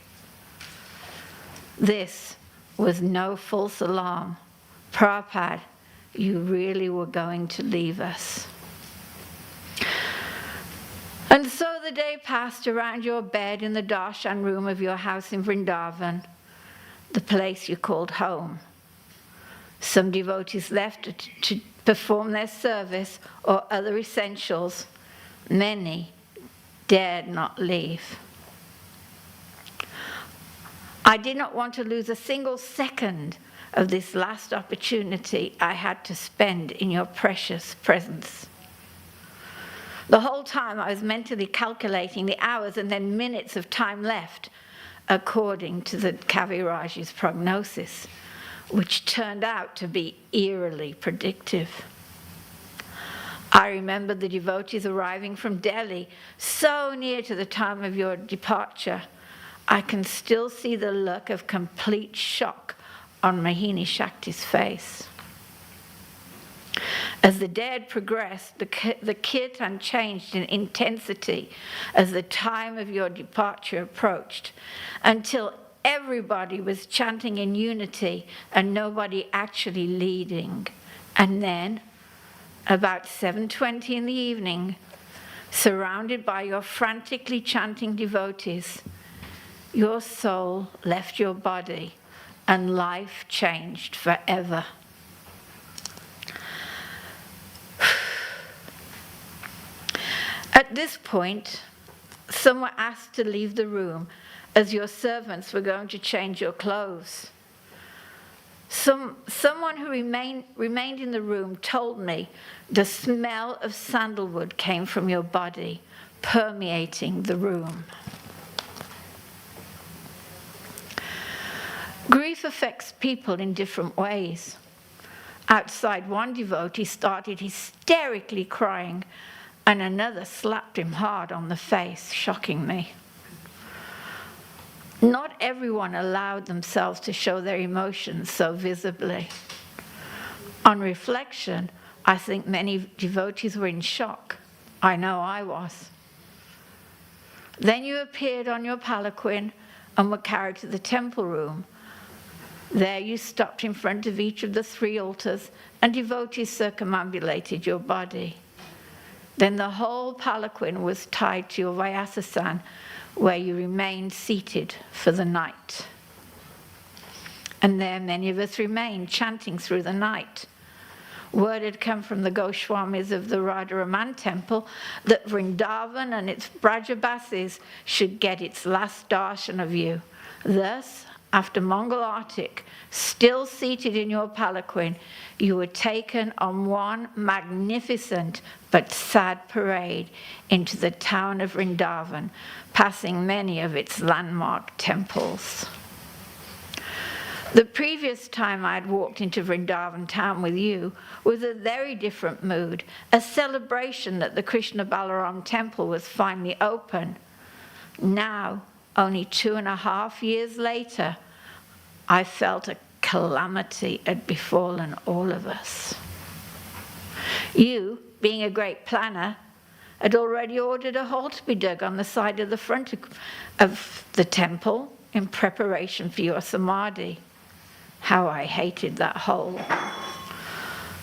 This was no false alarm. Prabhupada, you really were going to leave us. And so the day passed around your bed in the darshan room of your house in Vrindavan, the place you called home. Some devotees left to perform their service or other essentials. Many dared not leave. I did not want to lose a single second of this last opportunity I had to spend in your precious presence. The whole time I was mentally calculating the hours and then minutes of time left, according to the Kaviraj's prognosis, which turned out to be eerily predictive. I remember the devotees arriving from Delhi, so near to the time of your departure. I can still see the look of complete shock on Mohini Shakti's face. As the day had progressed, the kirtan changed in intensity as the time of your departure approached, until everybody was chanting in unity and nobody actually leading. And then, about 7:20 in the evening, surrounded by your frantically chanting devotees, your soul left your body and life changed forever. At this point, some were asked to leave the room as your servants were going to change your clothes. Someone who remained in the room told me the smell of sandalwood came from your body, permeating the room. Grief affects people in different ways. Outside, one devotee started hysterically crying, and another slapped him hard on the face, shocking me. Not everyone allowed themselves to show their emotions so visibly. On reflection, I think many devotees were in shock. I know I was. Then you appeared on your palanquin and were carried to the temple room. There you stopped in front of each of the 3 altars, and devotees circumambulated your body. Then the whole palanquin was tied to your Vyasasan, where you remained seated for the night. And there many of us remained, chanting through the night. Word had come from the Goswamis of the Radharaman temple that Vrindavan and its Brajabasis should get its last darshan of you. Thus, after Mongol Arctic, still seated in your palanquin, you were taken on one magnificent but sad parade into the town of Vrindavan, passing many of its landmark temples. The previous time I had walked into Vrindavan town with you was a very different mood, a celebration that the Krishna Balaram temple was finally open. Now, only 2.5 years later, I felt a calamity had befallen all of us. You, being a great planner, had already ordered a hole to be dug on the side of the front of the temple in preparation for your samadhi. How I hated that hole.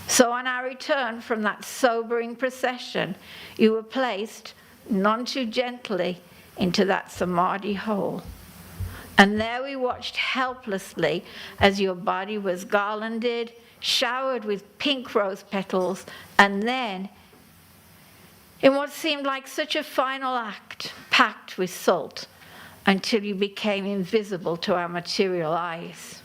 So on our return from that sobering procession, you were placed, none too gently, into that samadhi hole. And there we watched helplessly as your body was garlanded, showered with pink rose petals, and then, in what seemed like such a final act, packed with salt, until you became invisible to our material eyes.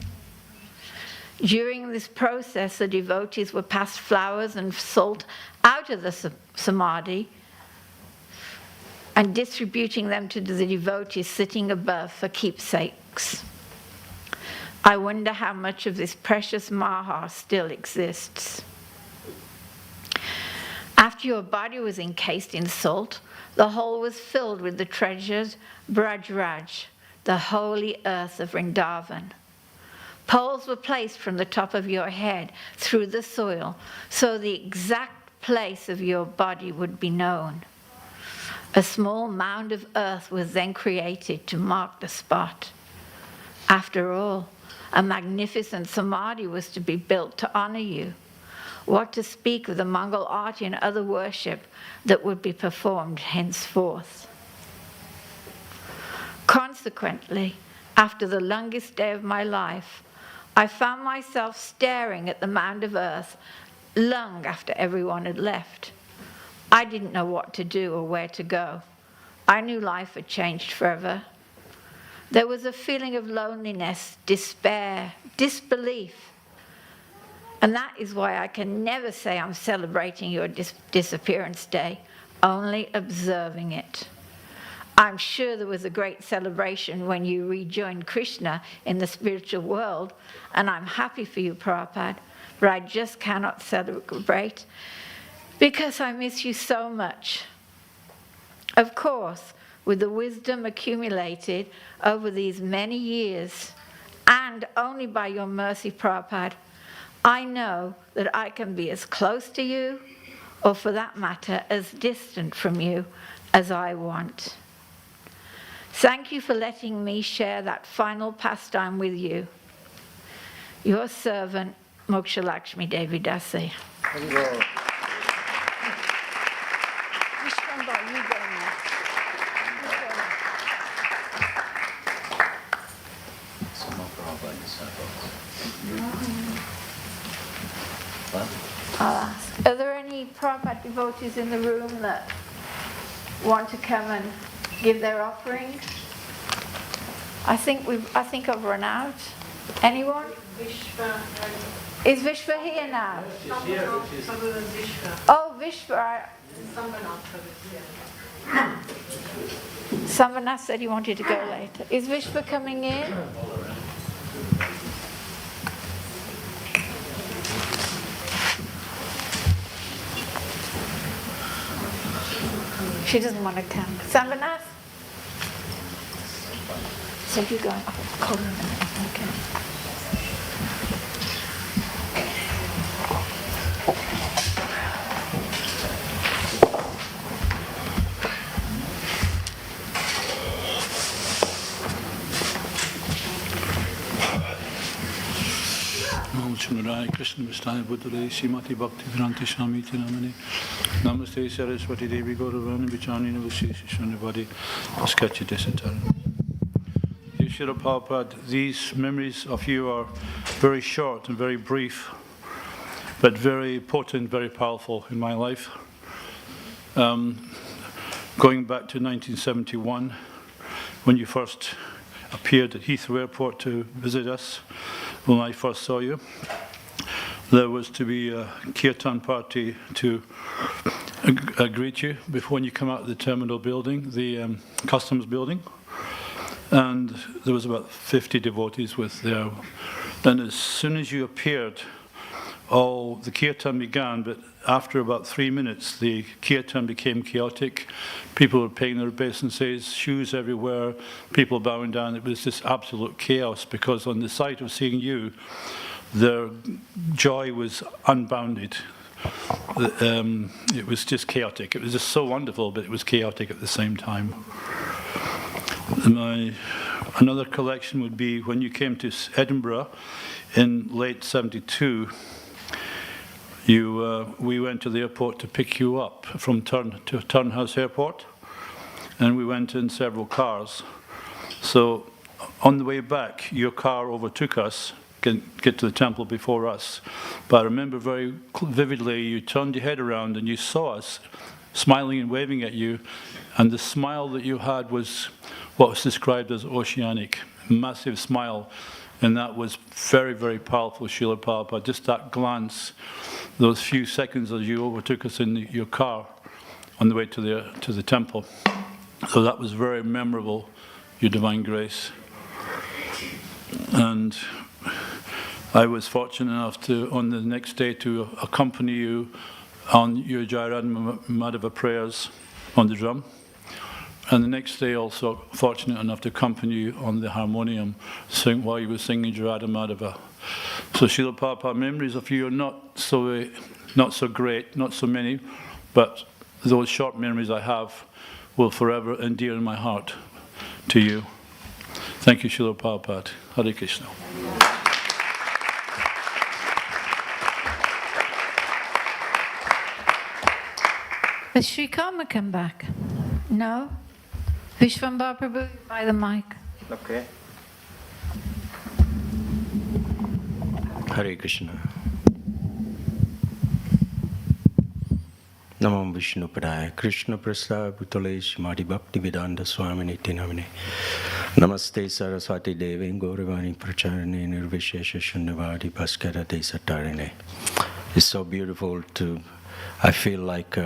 During this process, the devotees were passed flowers and salt out of the samadhi and distributing them to the devotees sitting above for keepsakes. I wonder how much of this precious maha still exists. After your body was encased in salt, the hole was filled with the treasured Braj, the holy earth of Vrindavan. Poles were placed from the top of your head through the soil, so the exact place of your body would be known. A small mound of earth was then created to mark the spot. After all, a magnificent samadhi was to be built to honor you. What to speak of the Mongol arti and other worship that would be performed henceforth. Consequently, after the longest day of my life, I found myself staring at the mound of earth long after everyone had left. I didn't know what to do or where to go. I knew life had changed forever. There was a feeling of loneliness, despair, disbelief. And that is why I can never say I'm celebrating your disappearance day, only observing it. I'm sure there was a great celebration when you rejoined Krishna in the spiritual world, and I'm happy for you, Prabhupada, but I just cannot celebrate because I miss you so much. Of course, with the wisdom accumulated over these many years, and only by your mercy, Prabhupada, I know that I can be as close to you, or for that matter, as distant from you as I want. Thank you for letting me share that final pastime with you. Your servant, Moksha Lakshmi Devi Dasi. I'll ask. Are there any Prabhupada devotees in the room that want to come and give their offering? I think I've run out. Anyone? Is Vishva here now? Oh, Vishva. Samvanath said he wanted to go later. Is Vishva coming in? She doesn't want to come. Samvanath? So you're going, oh, call her a minute. Okay. Krishna Vishnu Buddhale Srimati Bhaktivedanta Swamiti Namane Namaste Saraswati Devi Gauravani Vichani Navasisi Shunivadi Sketchy Disatara. Srila Prabhupada, these memories of you are very short and very brief, but very potent, very powerful in my life. Going back to 1971, when you first appeared at Heathrow Airport to visit us, when I first saw you, there was to be a kirtan party to greet you when you come out of the terminal building, the customs building. And there was about 50 devotees with there. And as soon as you appeared, the kirtan began, but after about 3 minutes, the kirtan became chaotic. People were paying their obeisances, shoes everywhere, people bowing down. It was just absolute chaos, because on the sight of seeing you, their joy was unbounded. It was just chaotic. It was just so wonderful, but it was chaotic at the same time. Another collection would be when you came to Edinburgh in late 72. We went to the airport to pick you up from Turnhouse Airport, and we went in several cars. So on the way back, your car overtook us, get to the temple before us. But I remember very vividly, you turned your head around and you saw us smiling and waving at you, and the smile that you had was what was described as oceanic, massive smile, and that was very, very powerful, Srila Prabhupada. Just that glance, those few seconds as you overtook us in your car on the way to the temple. So that was very memorable, your divine grace. And I was fortunate enough to, on the next day, to accompany you on your Jairadha Madhava prayers on the drum. And the next day also fortunate enough to accompany you on the harmonium while you were singing Jairadha Madhava. So Srila Prabhupada, memories of you are not so great, not so many, but those short memories I have will forever endear in my heart to you. Thank you, Srila Prabhupada. Hare Krishna. Has Sri Karma come back? No? Vishwambhar Prabhu, by the mic. Okay. Hare Krishna. Namo Vishnu Padaya Krishna Prasad Bhutale Srimati Bhaktivedanta Swamiti Namane Namaste Saraswati Devi Gauravani Pracharane Nirvishesha Shunyavadi Bhaskara Desatarane. It's so beautiful I feel like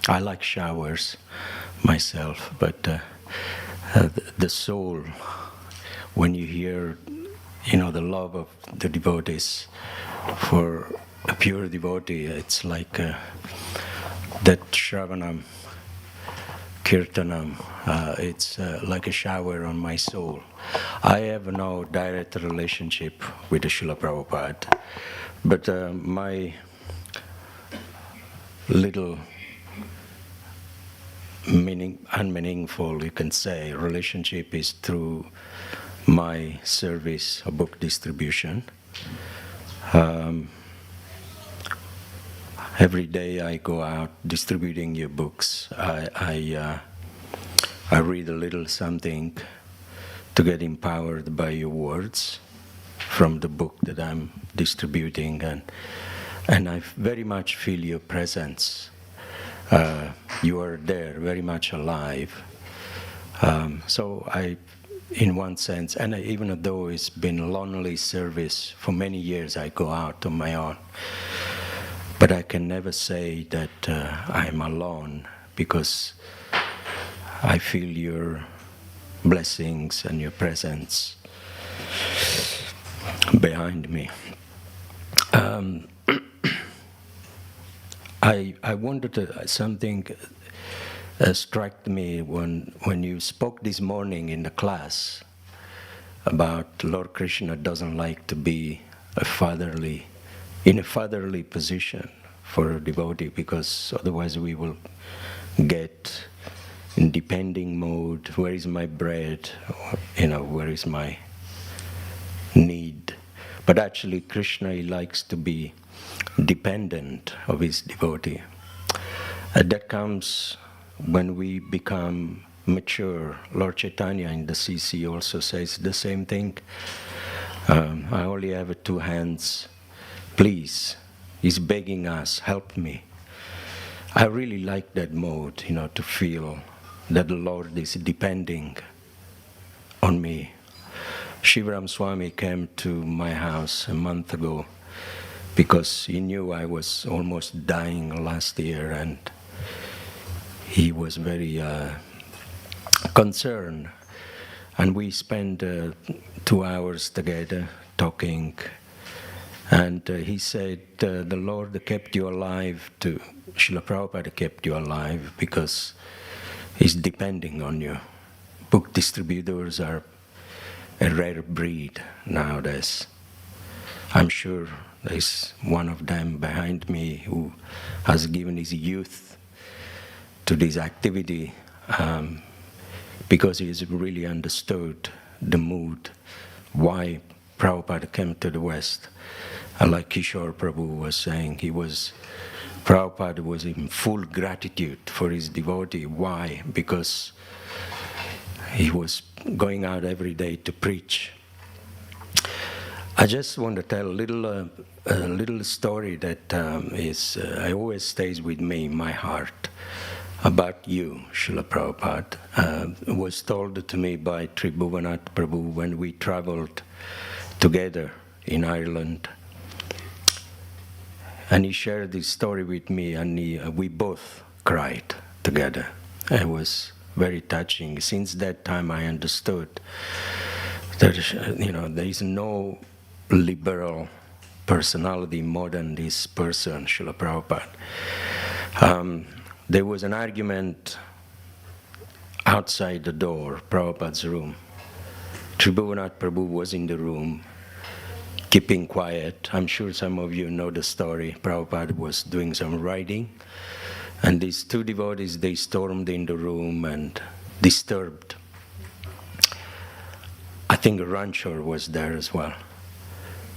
I like showers myself, but the soul, when you hear, the love of the devotees for a pure devotee, it's like that Shravanam, Kirtanam, it's like a shower on my soul. I have no direct relationship with the Srila Prabhupada, but my little unmeaningful, you can say, relationship is through my service of book distribution. Every day I go out distributing your books. I read a little something to get empowered by your words from the book that I'm distributing, and I very much feel your presence. You are there, very much alive. So I, in one sense, and even though it's been lonely service for many years, I go out on my own. But I can never say that I'm alone, because I feel your blessings and your presence behind me. I wondered something struck me when you spoke this morning in the class about Lord Krishna doesn't like to be in a fatherly position for a devotee, because otherwise we will get in depending mode. Where is my bread? Where is my need? But actually Krishna, he likes to be dependent of his devotee. That comes when we become mature. Lord Chaitanya in the CC also says the same thing. I only have 2 hands. Please, he's begging us, help me. I really like that mode, to feel that the Lord is depending on me. Shivaram Swami came to my house a month ago because he knew I was almost dying last year, and he was very concerned. And we spent 2 hours together talking. And he said, the Lord kept you alive Srila Prabhupada kept you alive because he's depending on you. Book distributors are a rare breed nowadays. I'm sure there's one of them behind me who has given his youth to this activity because he's really understood the mood, why Prabhupada came to the West. Like Kishore Prabhu was saying, Prabhupada was in full gratitude for his devotee. Why? Because he was going out every day to preach. I just want to tell a little story that always stays with me in my heart about you, Srila Prabhupada. It was told to me by Tribhuvanath Prabhu when we traveled together in Ireland. And he shared this story with me, and we both cried together. It was very touching. Since that time, I understood that there is no liberal personality more than this person, Srila Prabhupada. There was an argument outside the door, Prabhupada's room. Tribhuvanath Prabhu was in the room, keeping quiet. I'm sure some of you know the story. Prabhupada was doing some writing, and these 2 devotees, they stormed in the room and disturbed. I think Ranchor was there as well.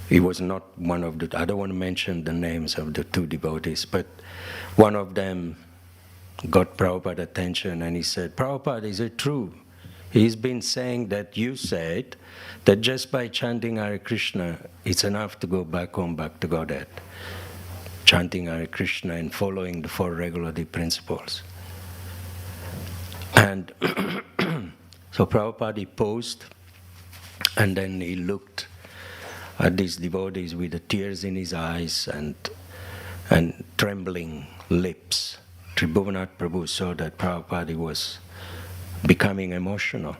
He was not one of I don't want to mention the names of the 2 devotees, but one of them got Prabhupada's attention, and he said, Prabhupada, is it true? He's been saying that you said that just by chanting Hare Krishna, it's enough to go back home, back to Godhead. Chanting Hare Krishna and following the 4 regulative principles. And so Prabhupada paused, and then he looked at these devotees with the tears in his eyes and trembling lips. Tribhuvanath Prabhu saw that Prabhupada was becoming emotional.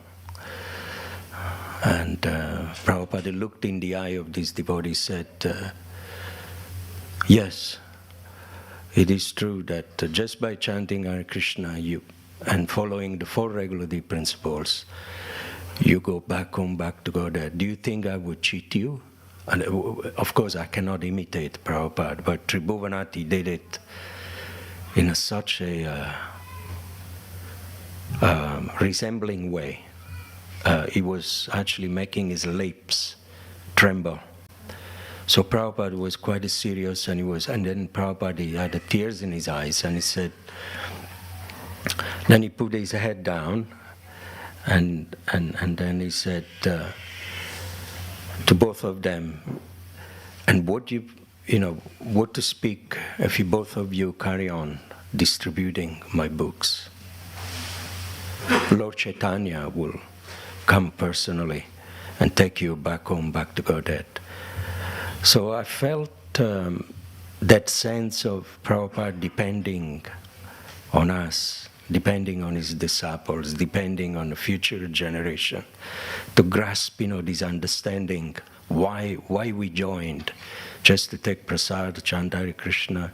And Prabhupada looked in the eye of this devotee, said, yes, it is true that just by chanting Hare Krishna and following the 4 regulative principles, you go back home, back to Godhead. Do you think I would cheat you? And of course, I cannot imitate Prabhupada, but Tribhuvanath, he did it in such a resembling way. He was actually making his lips tremble. So Prabhupada was quite serious, and then Prabhupada had the tears in his eyes, and he said, then he put his head down, and then he said to both of them, and what to speak if you both of you carry on distributing my books? Lord Chaitanya will come personally and take you back home, back to Godhead. So I felt that sense of Prabhupada depending on us, depending on his disciples, depending on the future generation, to grasp, this understanding why we joined, just to take prasad, chant Hare Krishna,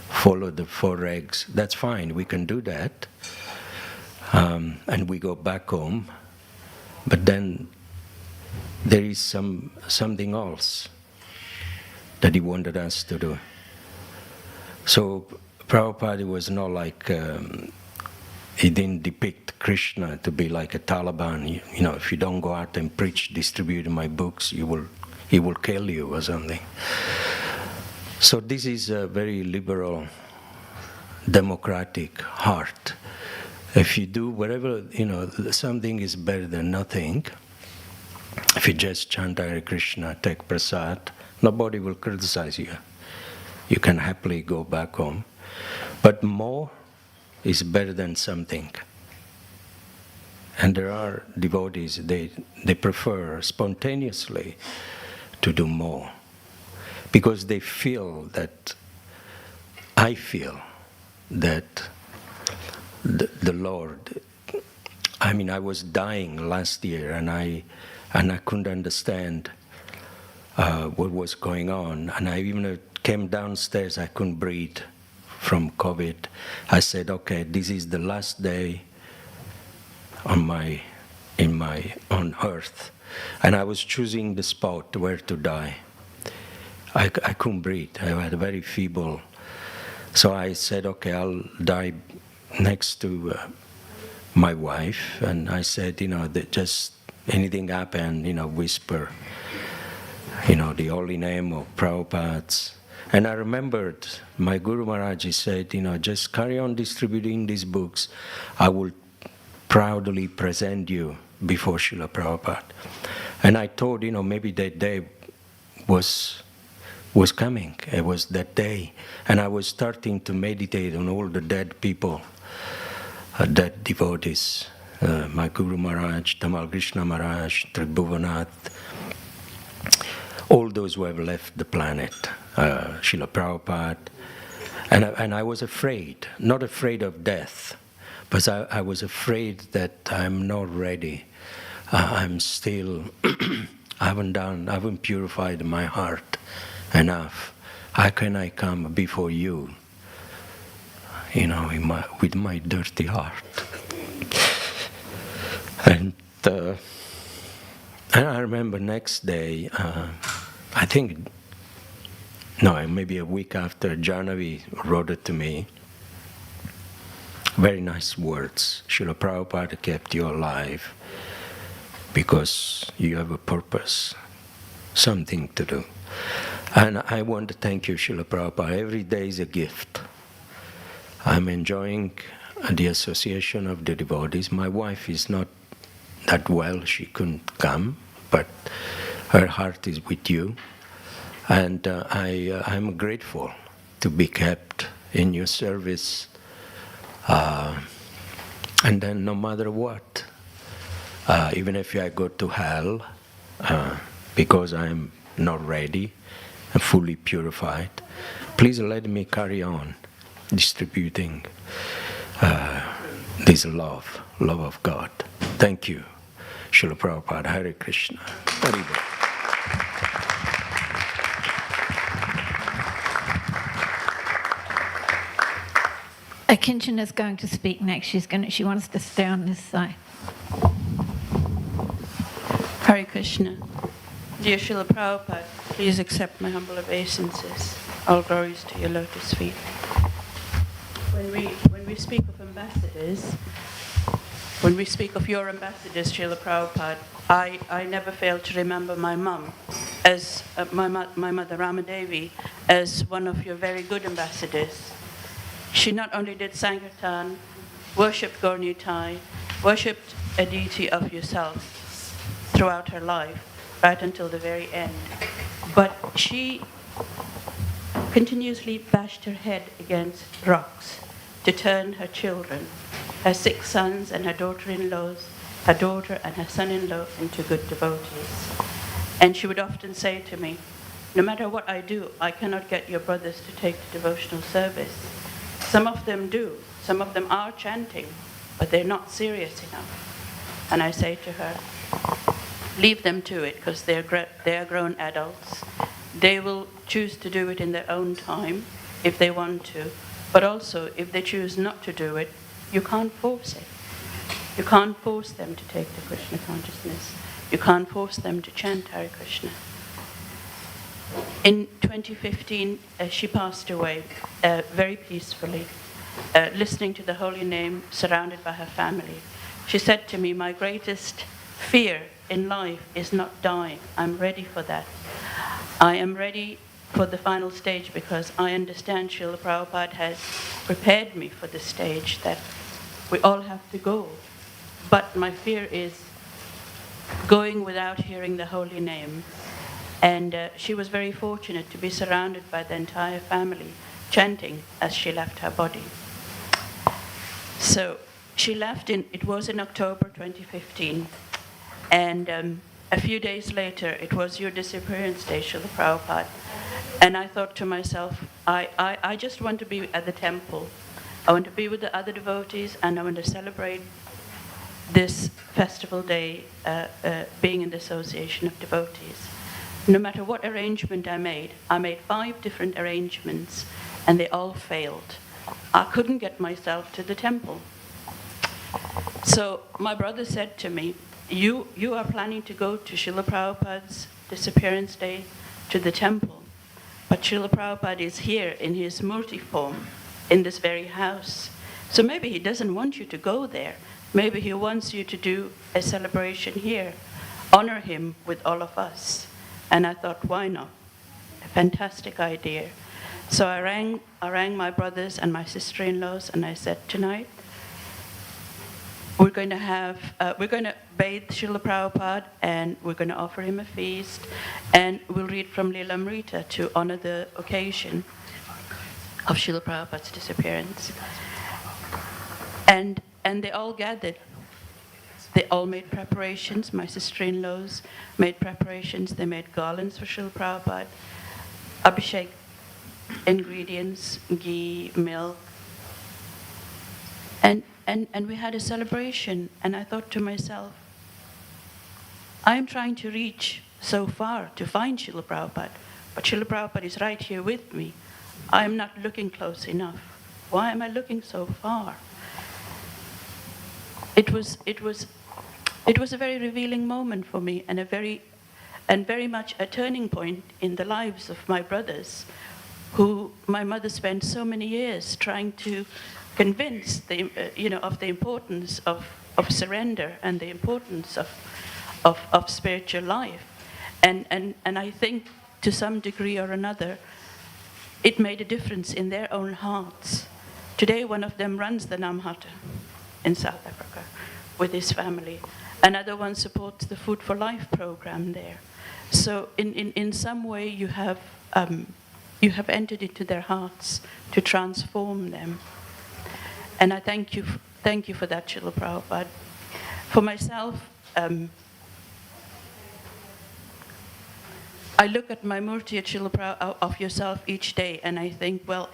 follow the 4 regs. That's fine, we can do that. And we go back home, but then there is something else that he wanted us to do. So Prabhupada was not like, he didn't depict Krishna to be like a Taliban. If you don't go out and preach, distribute my books, he will kill you or something. So this is a very liberal, democratic heart. If you do whatever, something is better than nothing. If you just chant Hare Krishna, take prasad, nobody will criticize you. You can happily go back home. But more is better than something. And there are devotees, they prefer spontaneously to do more. Because they feel that, I feel that the Lord, I was dying last year and I couldn't understand what was going on. And I even came downstairs, I couldn't breathe from COVID. I said, okay, this is the last day on earth. And I was choosing the spot where to die. I couldn't breathe. I had a very feeble. So I said, okay, I'll die next to my wife. And I said, that just anything happen, whisper, the holy name of Prabhupada's. And I remembered my Guru Maharaj, he said, just carry on distributing these books. I will proudly present you before Srila Prabhupada. And I thought, maybe that day was coming. It was that day. And I was starting to meditate on all the dead people, dead devotees. My Guru Maharaj, Tamal Krishna Maharaj, Tribhuvanath, all those who have left the planet, Srila Prabhupada. And I was afraid, not afraid of death, but I was afraid that I'm not ready. I'm still, I haven't purified my heart enough. How can I come before you, with my dirty heart? And I remember next day, I think, no, maybe a week after, Jahnavi wrote it to me. Very nice words. Srila Prabhupada kept you alive because you have a purpose, something to do. And I want to thank you, Srila Prabhupada. Every day is a gift. I'm enjoying the association of the devotees. My wife is not that well, she couldn't come, but her heart is with you. And I'm grateful to be kept in your service. And then no matter what, even if I go to hell, because I'm not ready and fully purified, please let me carry on distributing this love of God. Thank you. Srila Prabhupada, Hare Krishna. Hare Kinchana is going to speak next. She wants to stay on this side. Hare Krishna. Dear Srila Prabhupada, please accept my humble obeisances. All glories to your lotus feet. When we speak of ambassadors, when we speak of your ambassadors, Srila Prabhupada, I never fail to remember my mum, as my mother Ramadevi, as one of your very good ambassadors. She not only did Sankirtan, worshipped Gaur-Nitai, worshipped a deity of yourself throughout her life, right until the very end. But she continuously bashed her head against rocks to turn her children, her 6 sons and her daughter-in-laws, her daughter and her son-in-law into good devotees. And she would often say to me, no matter what I do, I cannot get your brothers to take the devotional service. Some of them do. Some of them are chanting, but they're not serious enough. And I say to her, leave them to it, because they are grown adults. They will choose to do it in their own time, if they want to. But also, if they choose not to do it, you can't force it. You can't force them to take the Krishna consciousness. You can't force them to chant Hare Krishna. In 2015, she passed away very peacefully, listening to the holy name, surrounded by her family. She said to me, my greatest fear in life is not dying. I'm ready for that. I am ready for the final stage, because I understand Srila Prabhupada has prepared me for the stage that we all have to go. But my fear is going without hearing the holy name. And she was very fortunate to be surrounded by the entire family chanting as she left her body. So she left it was in October 2015. And a few days later, it was your disappearance day, Srila Prabhupada. And I thought to myself, I just want to be at the temple. I want to be with the other devotees, and I want to celebrate this festival day, being in the association of devotees. No matter what arrangement I made 5 different arrangements, and they all failed. I couldn't get myself to the temple. So my brother said to me, you are planning to go to Srila Prabhupada's disappearance day to the temple, but Srila Prabhupada is here in his Murti form, in this very house. So maybe he doesn't want you to go there. Maybe he wants you to do a celebration here, honor him with all of us. And I thought, why not? A fantastic idea. So I rang my brothers and my sister-in-laws, and I said, tonight, we're going to bathe Srila Prabhupada, and we're going to offer him a feast, and we'll read from Lilamrita to honor the occasion of Srila Prabhupada's disappearance. And they all gathered. They all made preparations. My sister-in-laws made preparations. They made garlands for Srila Prabhupada, Abhishek ingredients, ghee, milk. And we had a celebration, and I thought to myself, I'm trying to reach so far to find Srila Prabhupada, but Srila Prabhupada is right here with me. I'm not looking close enough. Why am I looking so far? It was a very revealing moment for me, and very much a turning point in the lives of my brothers, who my mother spent so many years trying to convince of the importance of surrender and the importance of spiritual life. And I think to some degree or another, it made a difference in their own hearts. Today, one of them runs the Namhata in South Africa with his family. Another one supports the Food for Life program there. So in some way, you have entered into their hearts to transform them. And I thank you for that, Srila Prabhupada. For myself, I look at my murti at Srila Prabhupada of yourself each day, and I think, well,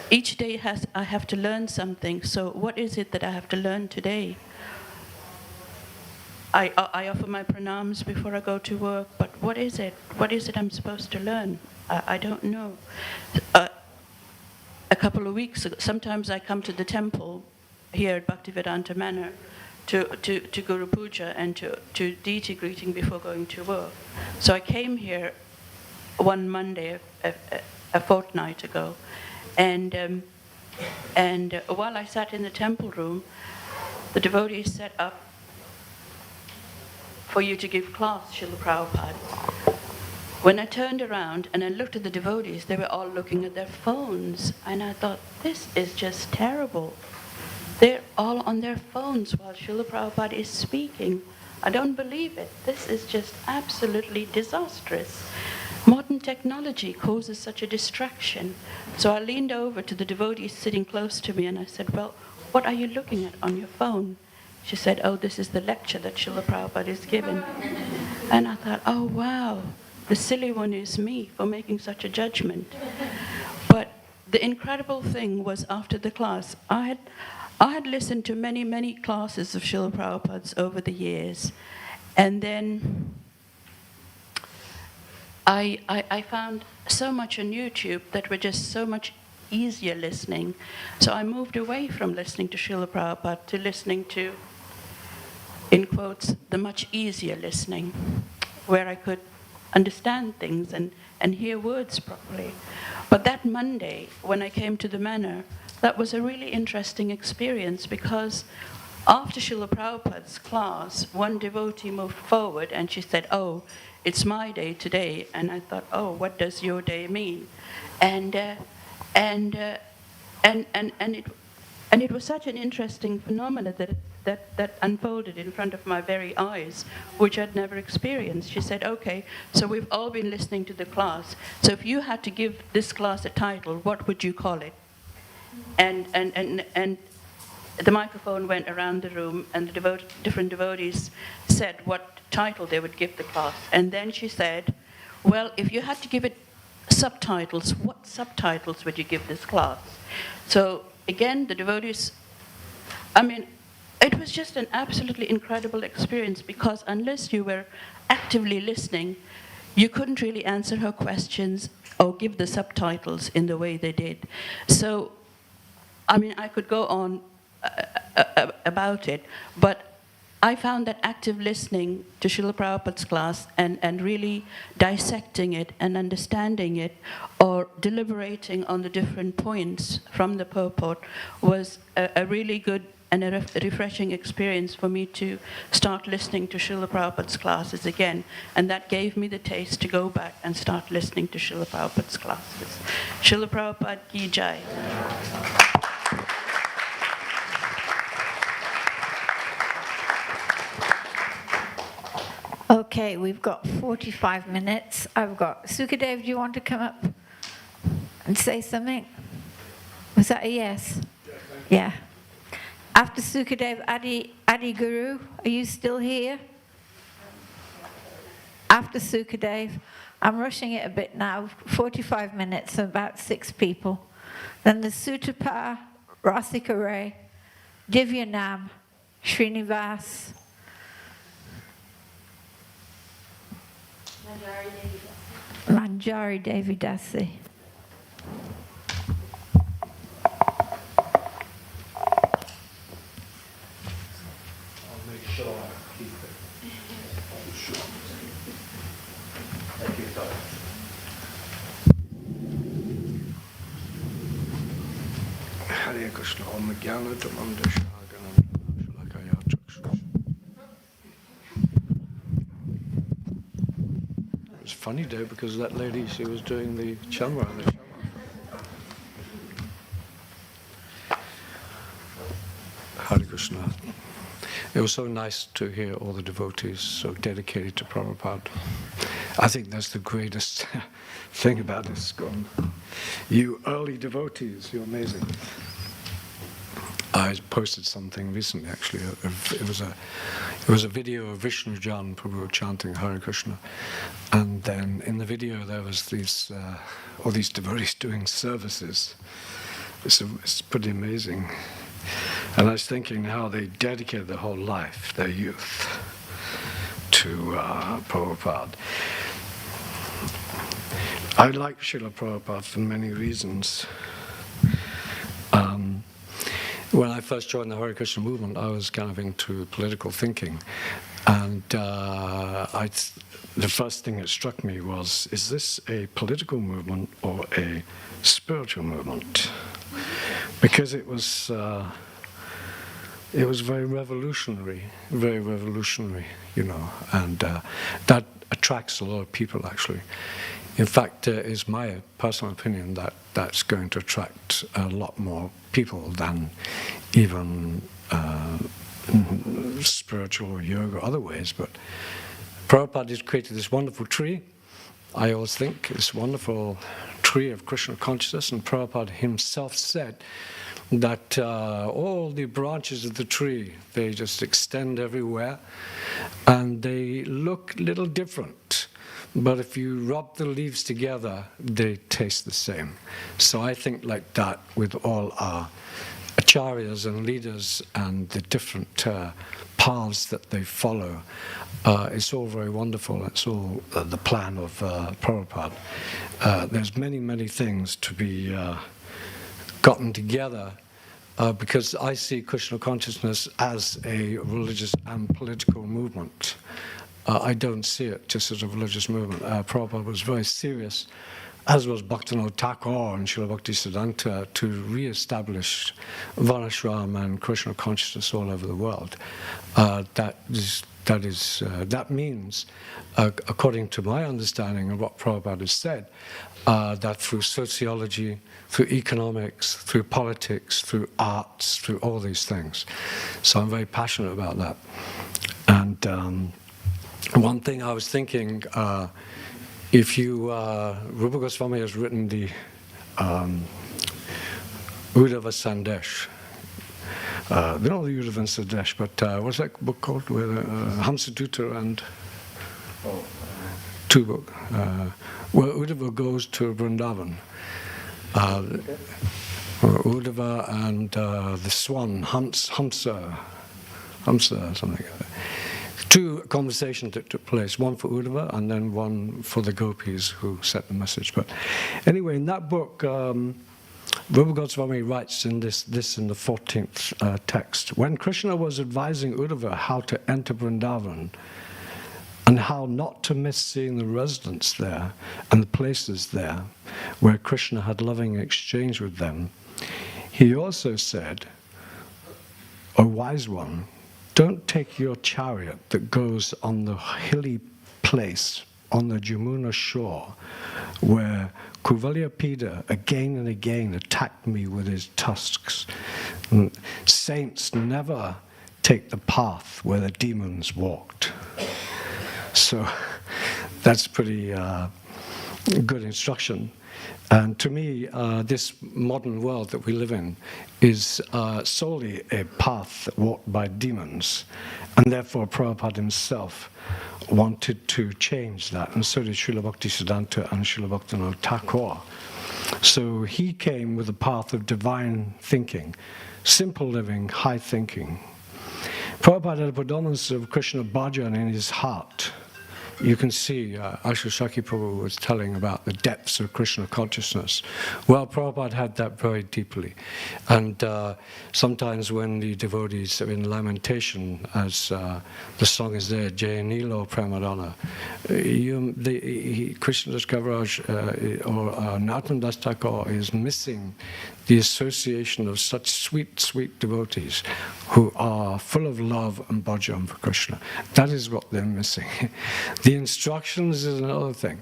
each day I have to learn something. So what is it that I have to learn today? I offer my pranams before I go to work, but what is it? What is it I'm supposed to learn? I don't know. A couple of weeks ago, sometimes I come to the temple here at Bhaktivedanta Manor to Guru Puja and to deity greeting before going to work. So I came here one Monday, a fortnight ago, and while I sat in the temple room, the devotees set up for you to give class, Srila Prabhupada. When I turned around and I looked at the devotees, they were all looking at their phones, and I thought, this is just terrible. They're all on their phones while Srila Prabhupada is speaking. I don't believe it. This is just absolutely disastrous. Modern technology causes such a distraction. So I leaned over to the devotees sitting close to me, and I said, well, what are you looking at on your phone? She said, oh, this is the lecture that Srila Prabhupada is giving. And I thought, oh, wow. The silly one is me for making such a judgment. But the incredible thing was, after the class, I had listened to many, many classes of Srila Prabhupada's over the years. And then I found so much on YouTube that were just so much easier listening. So I moved away from listening to Srila Prabhupada to listening to, in quotes, the much easier listening, where I could understand things and hear words properly. But that Monday, when I came to the manor, that was a really interesting experience, because after Srila Prabhupada's class, one devotee moved forward and she said, "Oh, it's my day today." And I thought, "Oh, what does your day mean?" And and uh, and it was such an interesting phenomenon that unfolded in front of my very eyes, which I'd never experienced. She said, "Okay, so we've all been listening to the class. So if you had to give this class a title, what would you call it?" And the microphone went around the room, and the different devotees said what title they would give the class. And then she said, "Well, if you had to give it subtitles, what subtitles would you give this class?" So again, the devotees, I mean, it was just an absolutely incredible experience, because unless you were actively listening, you couldn't really answer her questions or give the subtitles in the way they did. So, I mean, I could go on about it, but I found that active listening to Srila Prabhupada's class and really dissecting it and understanding it or deliberating on the different points from the purport was a really good and a refreshing experience for me to start listening to Srila Prabhupada's classes again. And that gave me the taste to go back and start listening to Srila Prabhupada's classes. Srila Prabhupada Ki Jai. Okay, we've got 45 minutes. I've got Sukadev, do you want to come up and say something? Was that a yes? Yeah. After Sukadev, Adi Guru, are you still here? After Sukadev, I'm rushing it a bit now, 45 minutes, about 6 people. Then there's Sutapa, Rasika Ray, Divyanam, Srinivas, Manjari Devidasi. I'll make sure I keep it short. Thank you, Doctor. Hare Krishna, Om Jnana Tamam Dashaganam Shalakaya Chakshus. It was a funny day because that lady, she was doing the chamra. Hare Krishna. It was so nice to hear all the devotees so dedicated to Prabhupada. I think that's the greatest thing about ISKCON. You early devotees, you're amazing. I posted something recently, actually. It was a video of Vishnu Jan Prabhu chanting Hare Krishna, and then in the video there was all these devotees doing services. It's pretty amazing. And I was thinking how they dedicated their whole life, their youth, to Prabhupada. I like Srila Prabhupada for many reasons. When I first joined the Hare Krishna movement, I was kind of into political thinking. And the first thing that struck me was, is this a political movement or a spiritual movement? Because it was very revolutionary, you know, and that attracts a lot of people, actually. In fact, it's my personal opinion that that's going to attract a lot more people than even spiritual or yoga or other ways. But Prabhupada has created this wonderful tree. I always think this wonderful tree of Krishna consciousness, and Prabhupada himself said that all the branches of the tree, they just extend everywhere, and they look a little different. But if you rub the leaves together, they taste the same. So I think like that with all our acharyas and leaders and the different paths that they follow. It's all very wonderful. It's all the plan of Prabhupada. There's many, many things to be gotten together because I see Krishna consciousness as a religious and political movement. I don't see it just as a religious movement. Prabhupada was very serious as was Bhaktivinoda Thakur and Srila Bhaktisiddhanta, to re-establish Varnashram and Krishna consciousness all over the world. That means, according to my understanding of what Prabhupada has said, that through sociology, through economics, through politics, through arts, through all these things. So I'm very passionate about that. And one thing I was thinking, if you, Rupa Goswami has written the Uddhava Sandesh. We don't know the Uddhava Sandesh, but what's that book called? Where Hamsadutta and two books. Where Uddhava goes to Vrindavan. Uddhava and the swan, Hamsa, something like that. Two conversations that took place, one for Uddhava and then one for the gopis who sent the message. But anyway, in that book, Rupa Goswami writes in this in the 14th text, when Krishna was advising Uddhava how to enter Vrindavan and how not to miss seeing the residents there and the places there where Krishna had loving exchange with them, he also said, O wise one, don't take your chariot that goes on the hilly place on the Jamuna shore where Kuvalyapida again and again attacked me with his tusks. And saints never take the path where the demons walked. So that's pretty good instruction. And to me, this modern world that we live in is solely a path walked by demons. And therefore, Prabhupada himself wanted to change that. And so did Srila Bhaktisiddhanta and Srila Bhaktivinoda Thakur. So he came with a path of divine thinking, simple living, high thinking. Prabhupada had a predominance of Krishna bhajan in his heart. You can see Ashwashaki Prabhu was telling about the depths of Krishna consciousness. Well, Prabhupada had that very deeply. And sometimes when the devotees are in lamentation, as the song is there, Jayanilo Pramadana, Krishna Das Kaviraj or Narottam Das Thakur is missing the association of such sweet, sweet devotees who are full of love and bhajan for Krishna. That is what they're missing. The instructions is another thing.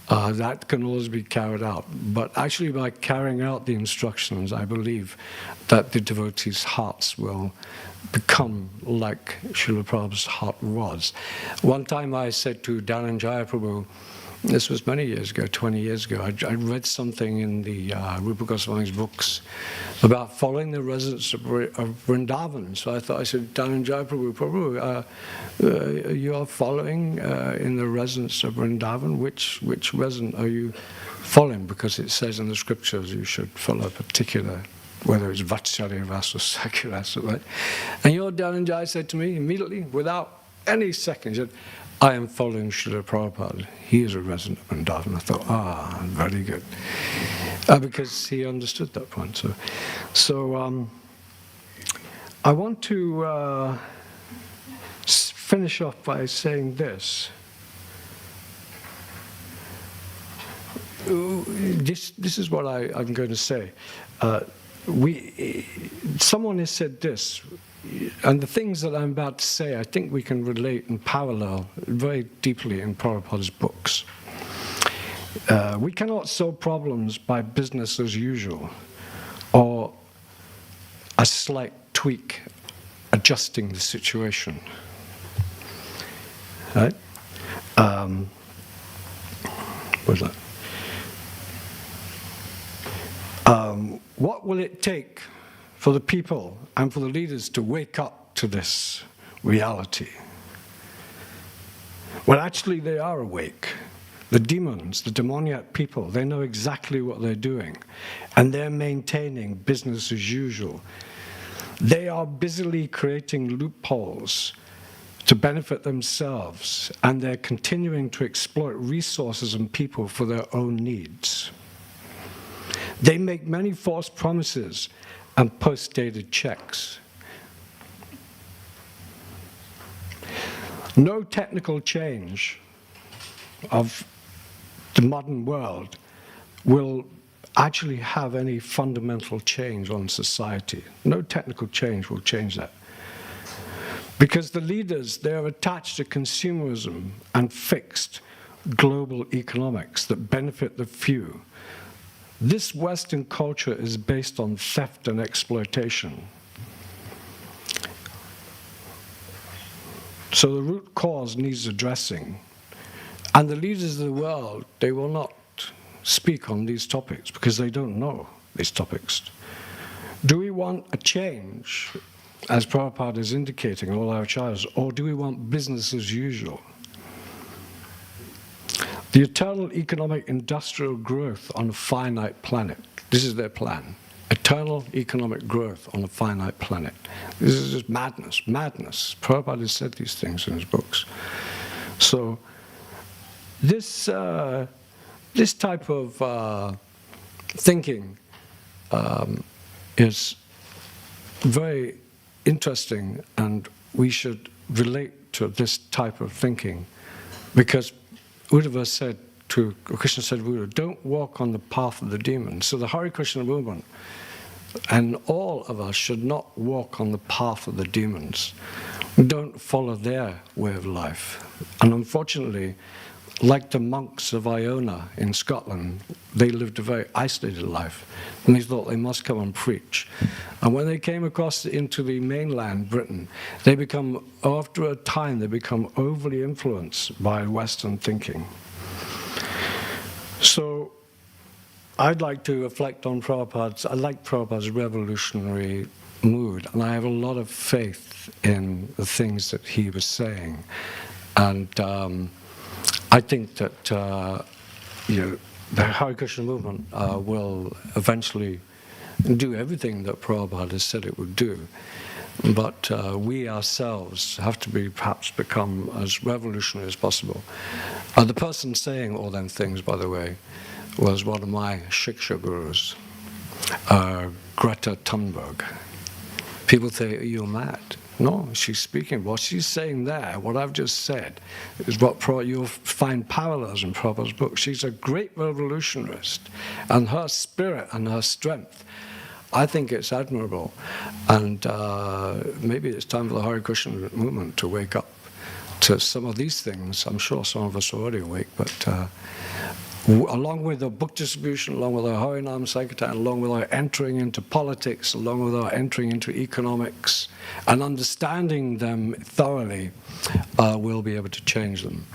That can always be carried out. But actually by carrying out the instructions, I believe that the devotees' hearts will become like Srila Prabhupada's heart was. One time I said to Dhananjaya Prabhu, this was many years ago, 20 years ago, I read something in the Rupa Goswami's books about following the residents of Vrindavan. So I said, Dhananjaya Prabhu, you are following in the residents of Vrindavan. Which resident are you following? Because it says in the scriptures you should follow a particular, whether it's Vatsalya Rasa or Sakya Rasa, right? And your Dhananjaya said to me immediately, without any second, he said, I am following Srila Prabhupada. He is a resident of Vrindavan. I thought, very good. Because he understood that point. So I want to finish off by saying this. This is what I'm going to say. Someone has said this, and the things that I'm about to say, I think we can relate and parallel very deeply in Prabhupada's books. We cannot solve problems by business as usual, or a slight tweak adjusting the situation. Right? What's that? What will it take for the people and for the leaders to wake up to this reality? Well, actually, they are awake. The demons, the demoniac people, they know exactly what they're doing, and they're maintaining business as usual. They are busily creating loopholes to benefit themselves, and they're continuing to exploit resources and people for their own needs. They make many false promises and post-dated checks. No technical change of the modern world will actually have any fundamental change on society. No technical change will change that. Because the leaders, they're attached to consumerism and fixed global economics that benefit the few. This Western culture is based on theft and exploitation. So the root cause needs addressing. And the leaders of the world, they will not speak on these topics because they don't know these topics. Do we want a change, as Prabhupada is indicating, all our acharyas, or do we want business as usual? The eternal economic industrial growth on a finite planet. This is their plan. Eternal economic growth on a finite planet. This is just madness, madness. Prabhupada has said these things in his books. So this type of thinking is very interesting, and we should relate to this type of thinking, because Uddhava said to, Krishna said to Uddhava, don't walk on the path of the demons. So the Hare Krishna movement and all of us should not walk on the path of the demons. Don't follow their way of life. And unfortunately, like the monks of Iona in Scotland, they lived a very isolated life, and they thought they must come and preach. And when they came across into the mainland Britain, they become, after a time, they become overly influenced by Western thinking. So I'd like to reflect on I like Prabhupada's revolutionary mood, and I have a lot of faith in the things that he was saying. And I think that the Hare Krishna movement will eventually do everything that Prabhupada has said it would do. But we ourselves have to perhaps become as revolutionary as possible. The person saying all them things, by the way, was one of my Shiksha gurus, Greta Thunberg. People say, are you mad? No, she's speaking. What she's saying there, what I've just said, is what you'll find parallels in Prabhupada's book. She's a great revolutionarist, and her spirit and her strength, I think it's admirable. And maybe it's time for the Hare Krishna movement to wake up to some of these things. I'm sure some of us are already awake, but along with the book distribution, along with our Harinam Sankirtan, along with our entering into politics, along with our entering into economics, and understanding them thoroughly, we'll be able to change them.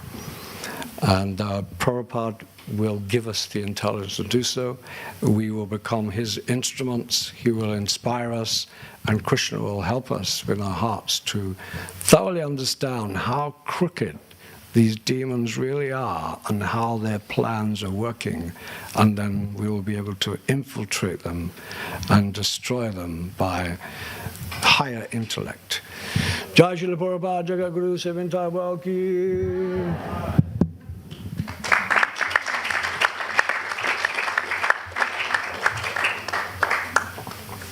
And Prabhupada will give us the intelligence to do so. We will become his instruments. He will inspire us, and Krishna will help us in our hearts to thoroughly understand how crooked these demons really are and how their plans are working, and then we will be able to infiltrate them and destroy them by higher intellect. Jai Srila Prabhupada, Jagat Guru Seventai Balki.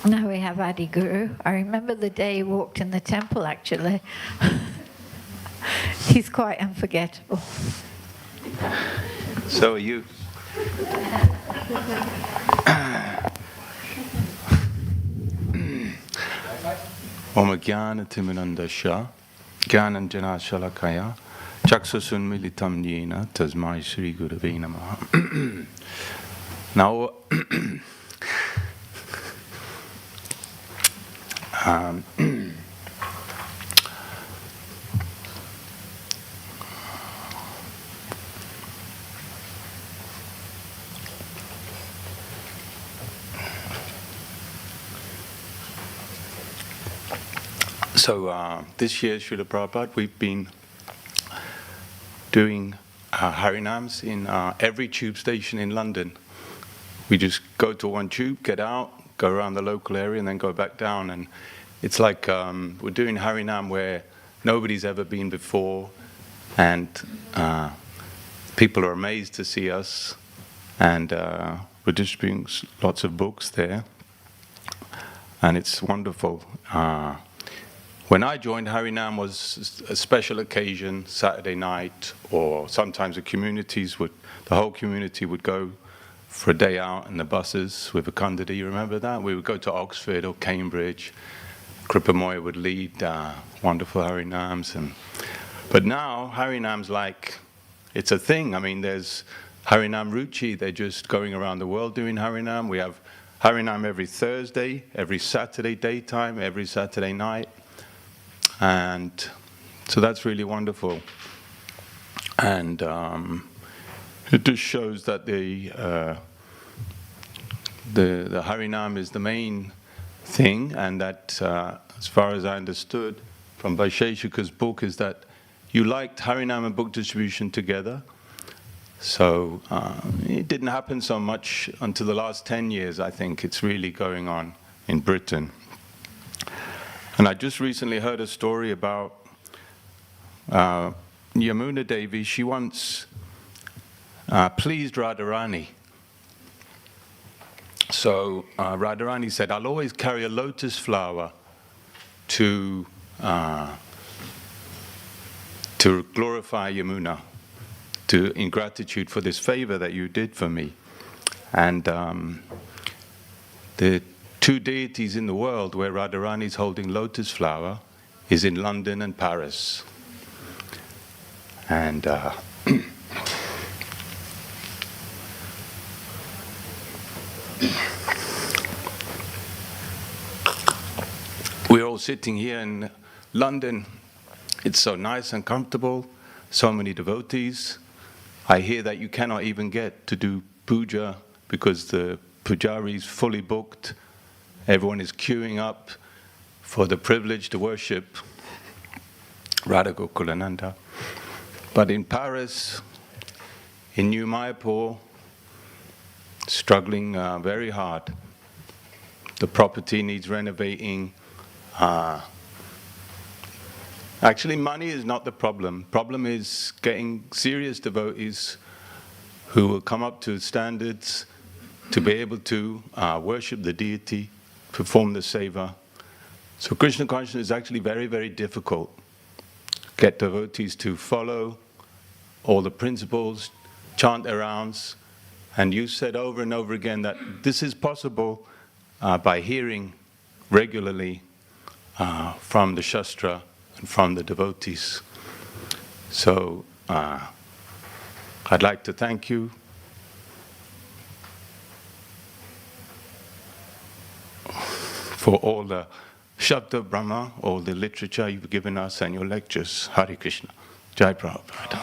Now we have Adi Guru. I remember the day he walked in the temple, actually. He's quite unforgettable. So are you. Om Jnana Timirandasya Jnananjana Shalakaya Chaksusun Militam Yena Tasmai Sri Gurave Namaha. Now, so this year, Srila Prabhupada, we've been doing Harinams in every tube station in London. We just go to one tube, get out, go around the local area, and then go back down. And it's like we're doing Harinam where nobody's ever been before, and people are amazed to see us, and we're distributing lots of books there, and it's wonderful. When I joined, Harinam was a special occasion, Saturday night, or sometimes the whole community would go for a day out in the buses with Akandadi. You remember that? We would go to Oxford or Cambridge. Kripamoy would lead wonderful Harinams. But now, Harinam's like, it's a thing. I mean, there's Harinam Ruchi. They're just going around the world doing Harinam. We have Harinam every Thursday, every Saturday daytime, every Saturday night. And so that's really wonderful. And it just shows that the Harinam is the main thing, and that, as far as I understood from Vaisheshika's book, is that you liked Harinam and book distribution together. So it didn't happen so much until the last 10 years, I think. It's really going on in Britain. And I just recently heard a story about Yamuna Devi. She once pleased Radharani. So Radharani said, I'll always carry a lotus flower to glorify Yamuna, in gratitude for this favor that you did for me. And the two deities in the world where Radharani is holding lotus flower is in London and Paris. And we're all sitting here in London. It's so nice and comfortable, so many devotees. I hear that you cannot even get to do puja because the pujari is fully booked. Everyone is queuing up for the privilege to worship Radha Gokulananda. But in Paris, in New Mayapur, struggling very hard. The property needs renovating. Actually, money is not the problem. Problem is getting serious devotees who will come up to standards to be able to worship the deity, perform the seva. So Krishna consciousness is actually very, very difficult. Get devotees to follow all the principles, chant their rounds, and you said over and over again that this is possible by hearing regularly from the Shastra and from the devotees. So I'd like to thank you for all the Shabda Brahma, all the literature you've given us and your lectures. Hare Krishna. Jai Prabhupada.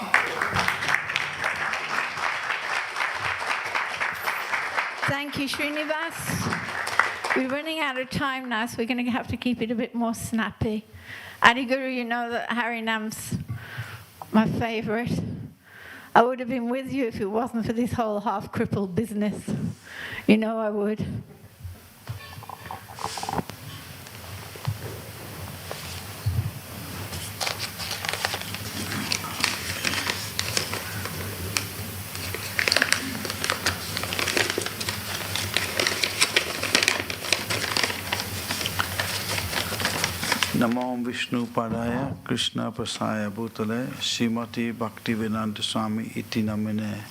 Thank you, Srinivas. We're running out of time now, so we're going to have to keep it a bit more snappy. Adi Guru, you know that Harinam's my favourite. I would have been with you if it wasn't for this whole half-crippled business. You know I would. Namo Vishnu Padaya Krishna Prasaya Bhutale Srimati Bhaktivedanta Swami Iti Namine.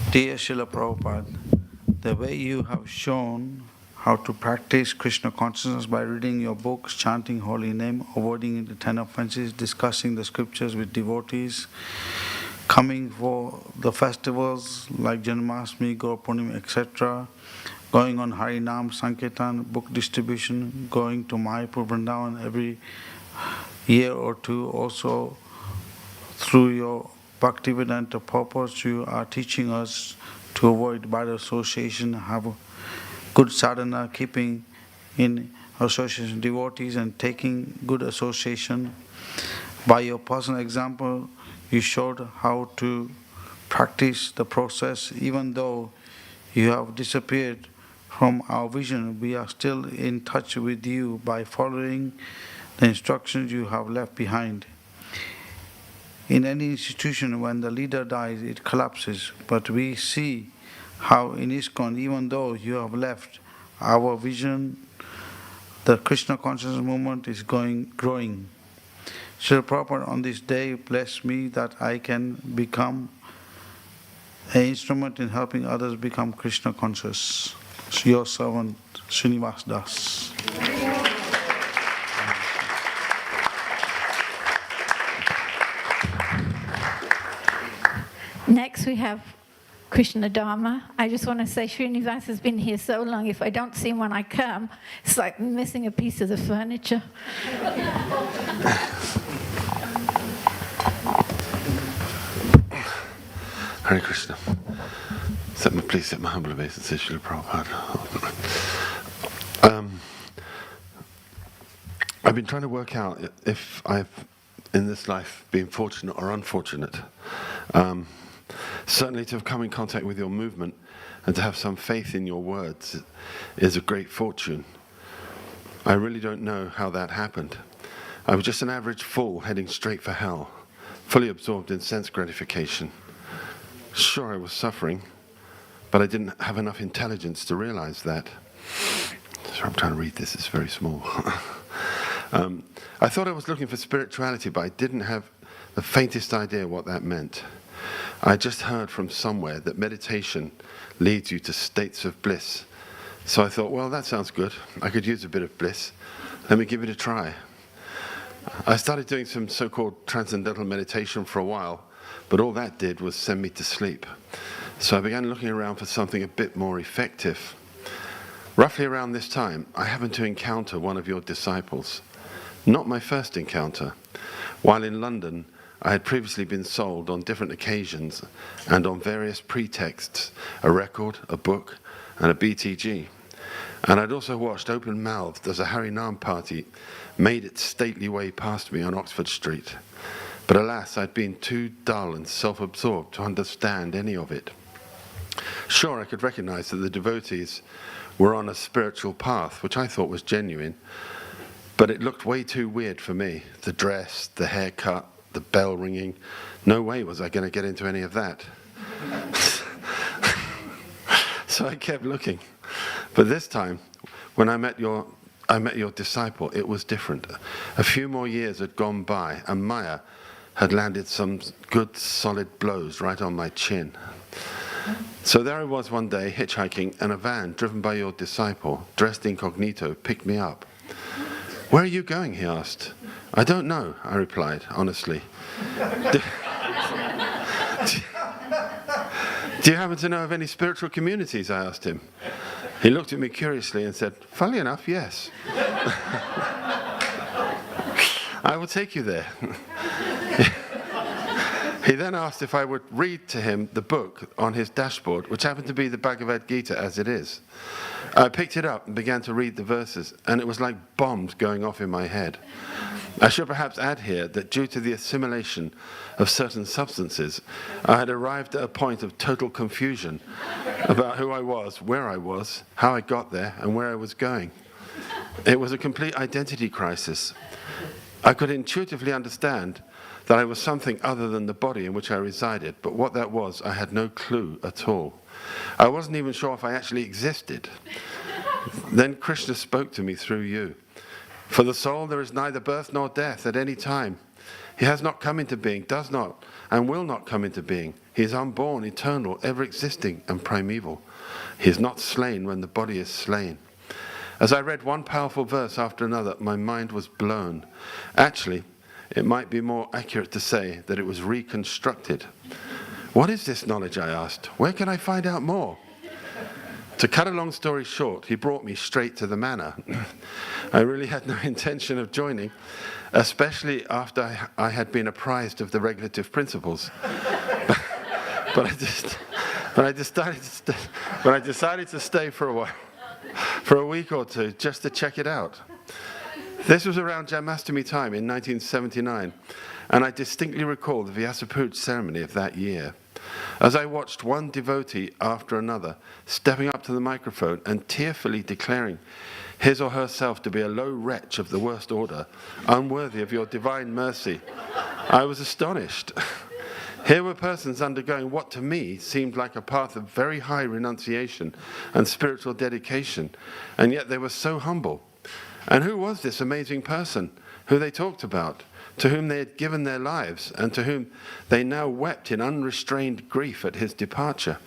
Dear Srila Prabhupada, the way you have shown how to practice Krishna consciousness by reading your books, chanting holy name, avoiding the 10 offenses, discussing the scriptures with devotees, coming for the festivals like Janmashtami, Gaur Purnima, etc., going on Harinam, Sankirtan, book distribution, going to Mayapur, Vrindavan every year or two. Also, through your Bhaktivedanta purpose, you are teaching us to avoid bad association, have good sadhana, keeping in association devotees and taking good association. By your personal example, you showed how to practice the process. Even though you have disappeared from our vision, we are still in touch with you by following the instructions you have left behind. In any institution, when the leader dies, it collapses. But we see how in ISKCON, even though you have left, our vision, the Krishna consciousness movement is growing. Srila Prabhupada, on this day, bless me that I can become an instrument in helping others become Krishna conscious. Your servant, Srinivas Das. Next we have Krishna Dharma. I just want to say Srinivas has been here so long, if I don't see him when I come, it's like missing a piece of the furniture. Hare Krishna. Please set my humble obeisance, Srila Prabhupada. I've been trying to work out if I've, in this life, been fortunate or unfortunate. Certainly to have come in contact with your movement and to have some faith in your words is a great fortune. I really don't know how that happened. I was just an average fool heading straight for hell, fully absorbed in sense gratification. Sure, I was suffering, but I didn't have enough intelligence to realize that. So I'm trying to read this, it's very small. I thought I was looking for spirituality, but I didn't have the faintest idea what that meant. I just heard from somewhere that meditation leads you to states of bliss. So I thought, well, that sounds good. I could use a bit of bliss. Let me give it a try. I started doing some so-called transcendental meditation for a while, but all that did was send me to sleep. So I began looking around for something a bit more effective. Roughly around this time, I happened to encounter one of your disciples. Not my first encounter. While in London, I had previously been sold on different occasions and on various pretexts, a record, a book, and a BTG. And I'd also watched open-mouthed as a Harinam party made its stately way past me on Oxford Street. But alas, I'd been too dull and self-absorbed to understand any of it. Sure, I could recognize that the devotees were on a spiritual path, which I thought was genuine, but it looked way too weird for me. The dress, the haircut, the bell ringing. No way was I going to get into any of that. So I kept looking. But this time, when I met your disciple, it was different. A few more years had gone by, and Maya had landed some good solid blows right on my chin. So there I was one day, hitchhiking, and a van driven by your disciple, dressed incognito, picked me up. "Where are you going?" he asked. "I don't know," I replied, honestly. Do you happen to know of any spiritual communities?" I asked him. He looked at me curiously and said, "Funnily enough, yes." "I will take you there." He then asked if I would read to him the book on his dashboard, which happened to be the Bhagavad Gita as it is. I picked it up and began to read the verses, and it was like bombs going off in my head. I should perhaps add here that due to the assimilation of certain substances, I had arrived at a point of total confusion about who I was, where I was, how I got there, and where I was going. It was a complete identity crisis. I could intuitively understand that I was something other than the body in which I resided, but what that was, I had no clue at all. I wasn't even sure if I actually existed. Then Krishna spoke to me through you. "For the soul there is neither birth nor death at any time. He has not come into being, does not, and will not come into being. He is unborn, eternal, ever-existing, and primeval. He is not slain when the body is slain." As I read one powerful verse after another, my mind was blown. Actually, it might be more accurate to say that it was reconstructed. "What is this knowledge?" I asked. "Where can I find out more?" To cut a long story short, he brought me straight to the manor. I really had no intention of joining, especially after I had been apprised of the regulative principles. But I decided to stay for a while, for a week or two, just to check it out. This was around Janmashtami time in 1979, and I distinctly recall the Vyasa Puja ceremony of that year. As I watched one devotee after another stepping up to the microphone and tearfully declaring his or herself to be a low wretch of the worst order, unworthy of your divine mercy, I was astonished. Here were persons undergoing what to me seemed like a path of very high renunciation and spiritual dedication, and yet they were so humble. And who was this amazing person who they talked about? to whom they had given their lives, and to whom they now wept in unrestrained grief at his departure.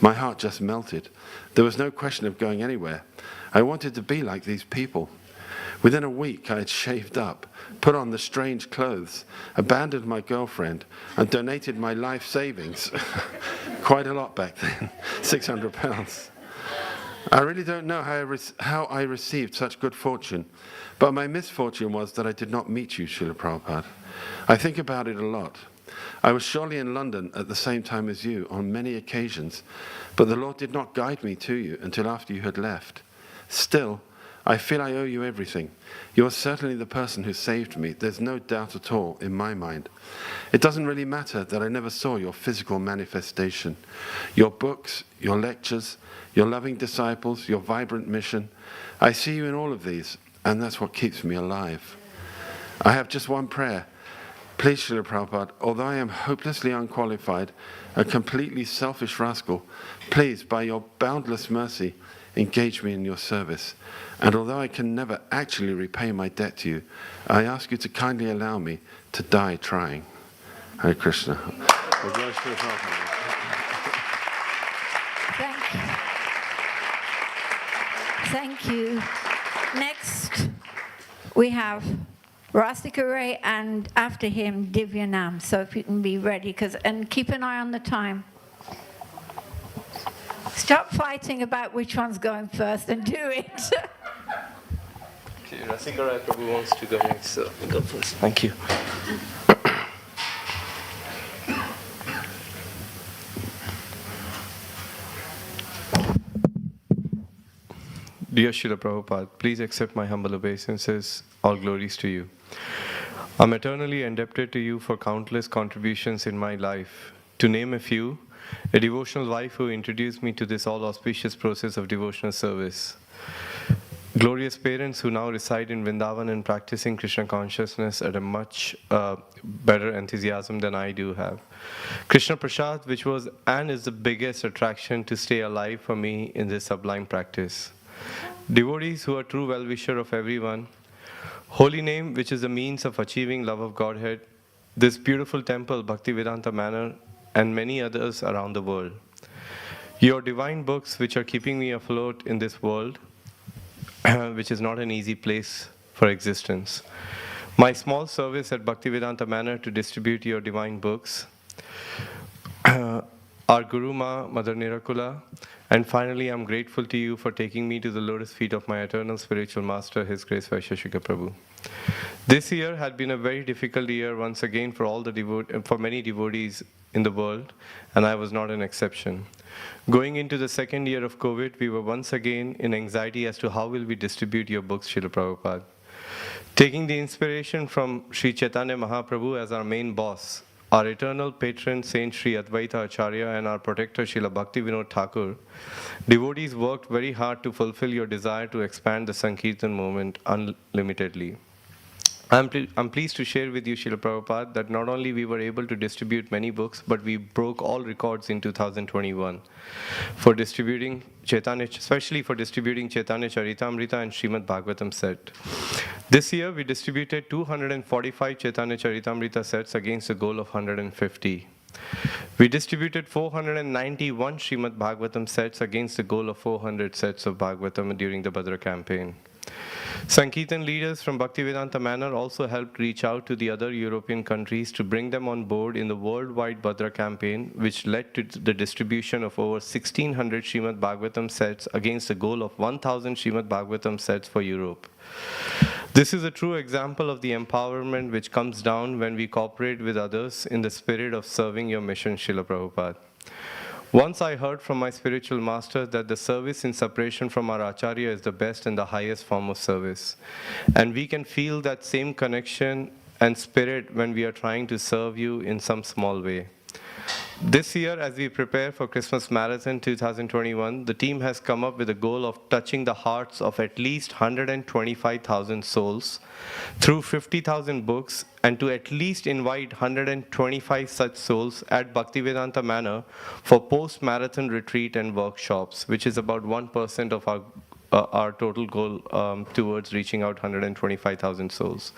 My heart just melted. There was no question of going anywhere. I wanted to be like these people. Within a week, I had shaved up, put on the strange clothes, abandoned my girlfriend, and donated my life savings. Quite a lot back then, £600. I really don't know how I received such good fortune, but my misfortune was that I did not meet you, Srila Prabhupada. I think about it a lot. I was surely in London at the same time as you on many occasions, but the Lord did not guide me to you until after you had left. Still, I feel I owe you everything. You are certainly the person who saved me. There's no doubt at all in my mind. It doesn't really matter that I never saw your physical manifestation. Your books, your lectures, your loving disciples, your vibrant mission. I see you in all of these, and that's what keeps me alive. I have just one prayer. Please, Srila Prabhupada, although I am hopelessly unqualified, a completely selfish rascal, please, by your boundless mercy, engage me in your service. And although I can never actually repay my debt to you, I ask you to kindly allow me to die trying. Hare Krishna. Thank you. Next, we have Rasika Ray, and after him, Divyanam. So if you can be ready, and keep an eye on the time. Stop fighting about which one's going first and do it. Okay, Rasika Rai Prabhu wants to go next, so go first. Thank you. Dear Srila Prabhupada, please accept my humble obeisances. All glories to you. I'm eternally indebted to you for countless contributions in my life. To name a few, a devotional wife who introduced me to this all-auspicious process of devotional service. Glorious parents who now reside in Vrindavan and practicing Krishna consciousness at a much better enthusiasm than I do have. Krishna Prasad, which was and is the biggest attraction to stay alive for me in this sublime practice. Devotees who are true well-wisher of everyone. Holy name, which is the means of achieving love of Godhead. This beautiful temple, Bhaktivedanta Manor, and many others around the world. Your divine books, which are keeping me afloat in this world, which is not an easy place for existence. My small service at Bhaktivedanta Manor to distribute your divine books. Our Guru Ma, Mother Nirakula, and finally, I'm grateful to you for taking me to the lotus feet of my eternal spiritual master, His Grace Vaisheshika Prabhu. This year had been a very difficult year once again for for many devotees in the world, and I was not an exception. Going into the second year of COVID, we were once again in anxiety as to how will we distribute your books, Srila Prabhupada. Taking the inspiration from Sri Chaitanya Mahaprabhu as our main boss, our eternal patron, Saint Sri Advaita Acharya, and our protector, Srila Bhaktivinoda Thakur, devotees worked very hard to fulfill your desire to expand the Sankirtan movement unlimitedly. I'm pleased to share with you, Srila Prabhupada, that not only we were able to distribute many books, but we broke all records in 2021 for distributing Chaitanya, especially for distributing Chaitanya Charitamrita and Srimad Bhagavatam set. This year, we distributed 245 Chaitanya Charitamrita sets against a goal of 150. We distributed 491 Srimad Bhagavatam sets against a goal of 400 sets of Bhagavatam during the Bhadra campaign. Sankirtan leaders from Bhaktivedanta Manor also helped reach out to the other European countries to bring them on board in the worldwide Bhadra campaign, which led to the distribution of over 1,600 Srimad Bhagavatam sets against a goal of 1,000 Srimad Bhagavatam sets for Europe. This is a true example of the empowerment which comes down when we cooperate with others in the spirit of serving your mission, Srila Prabhupada. Once I heard from my spiritual master that the service in separation from our Acharya is the best and the highest form of service. And we can feel that same connection and spirit when we are trying to serve you in some small way. This year, as we prepare for Christmas Marathon 2021, the team has come up with a goal of touching the hearts of at least 125,000 souls through 50,000 books, and to at least invite 125 such souls at Bhaktivedanta Manor for post-marathon retreat and workshops, which is about 1% of our our total goal towards reaching out 125,000 souls.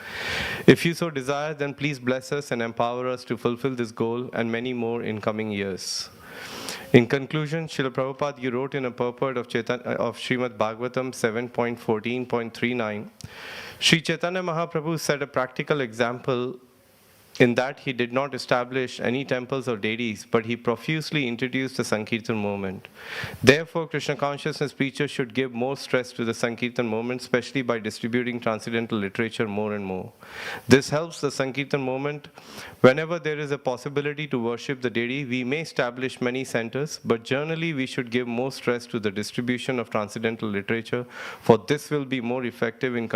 If you so desire, then please bless us and empower us to fulfill this goal and many more in coming years. In conclusion, Srila Prabhupada, you wrote in a purport of Srimad Bhagavatam 7.14.39, Sri Chaitanya Mahaprabhu set a practical example in that he did not establish any temples or deities, but he profusely introduced the Sankirtan movement. Therefore, Krishna consciousness preachers should give more stress to the Sankirtan movement, especially by distributing transcendental literature more and more. This helps the Sankirtan movement. Whenever there is a possibility to worship the deity, we may establish many centers, but generally we should give more stress to the distribution of transcendental literature, for this will be more effective in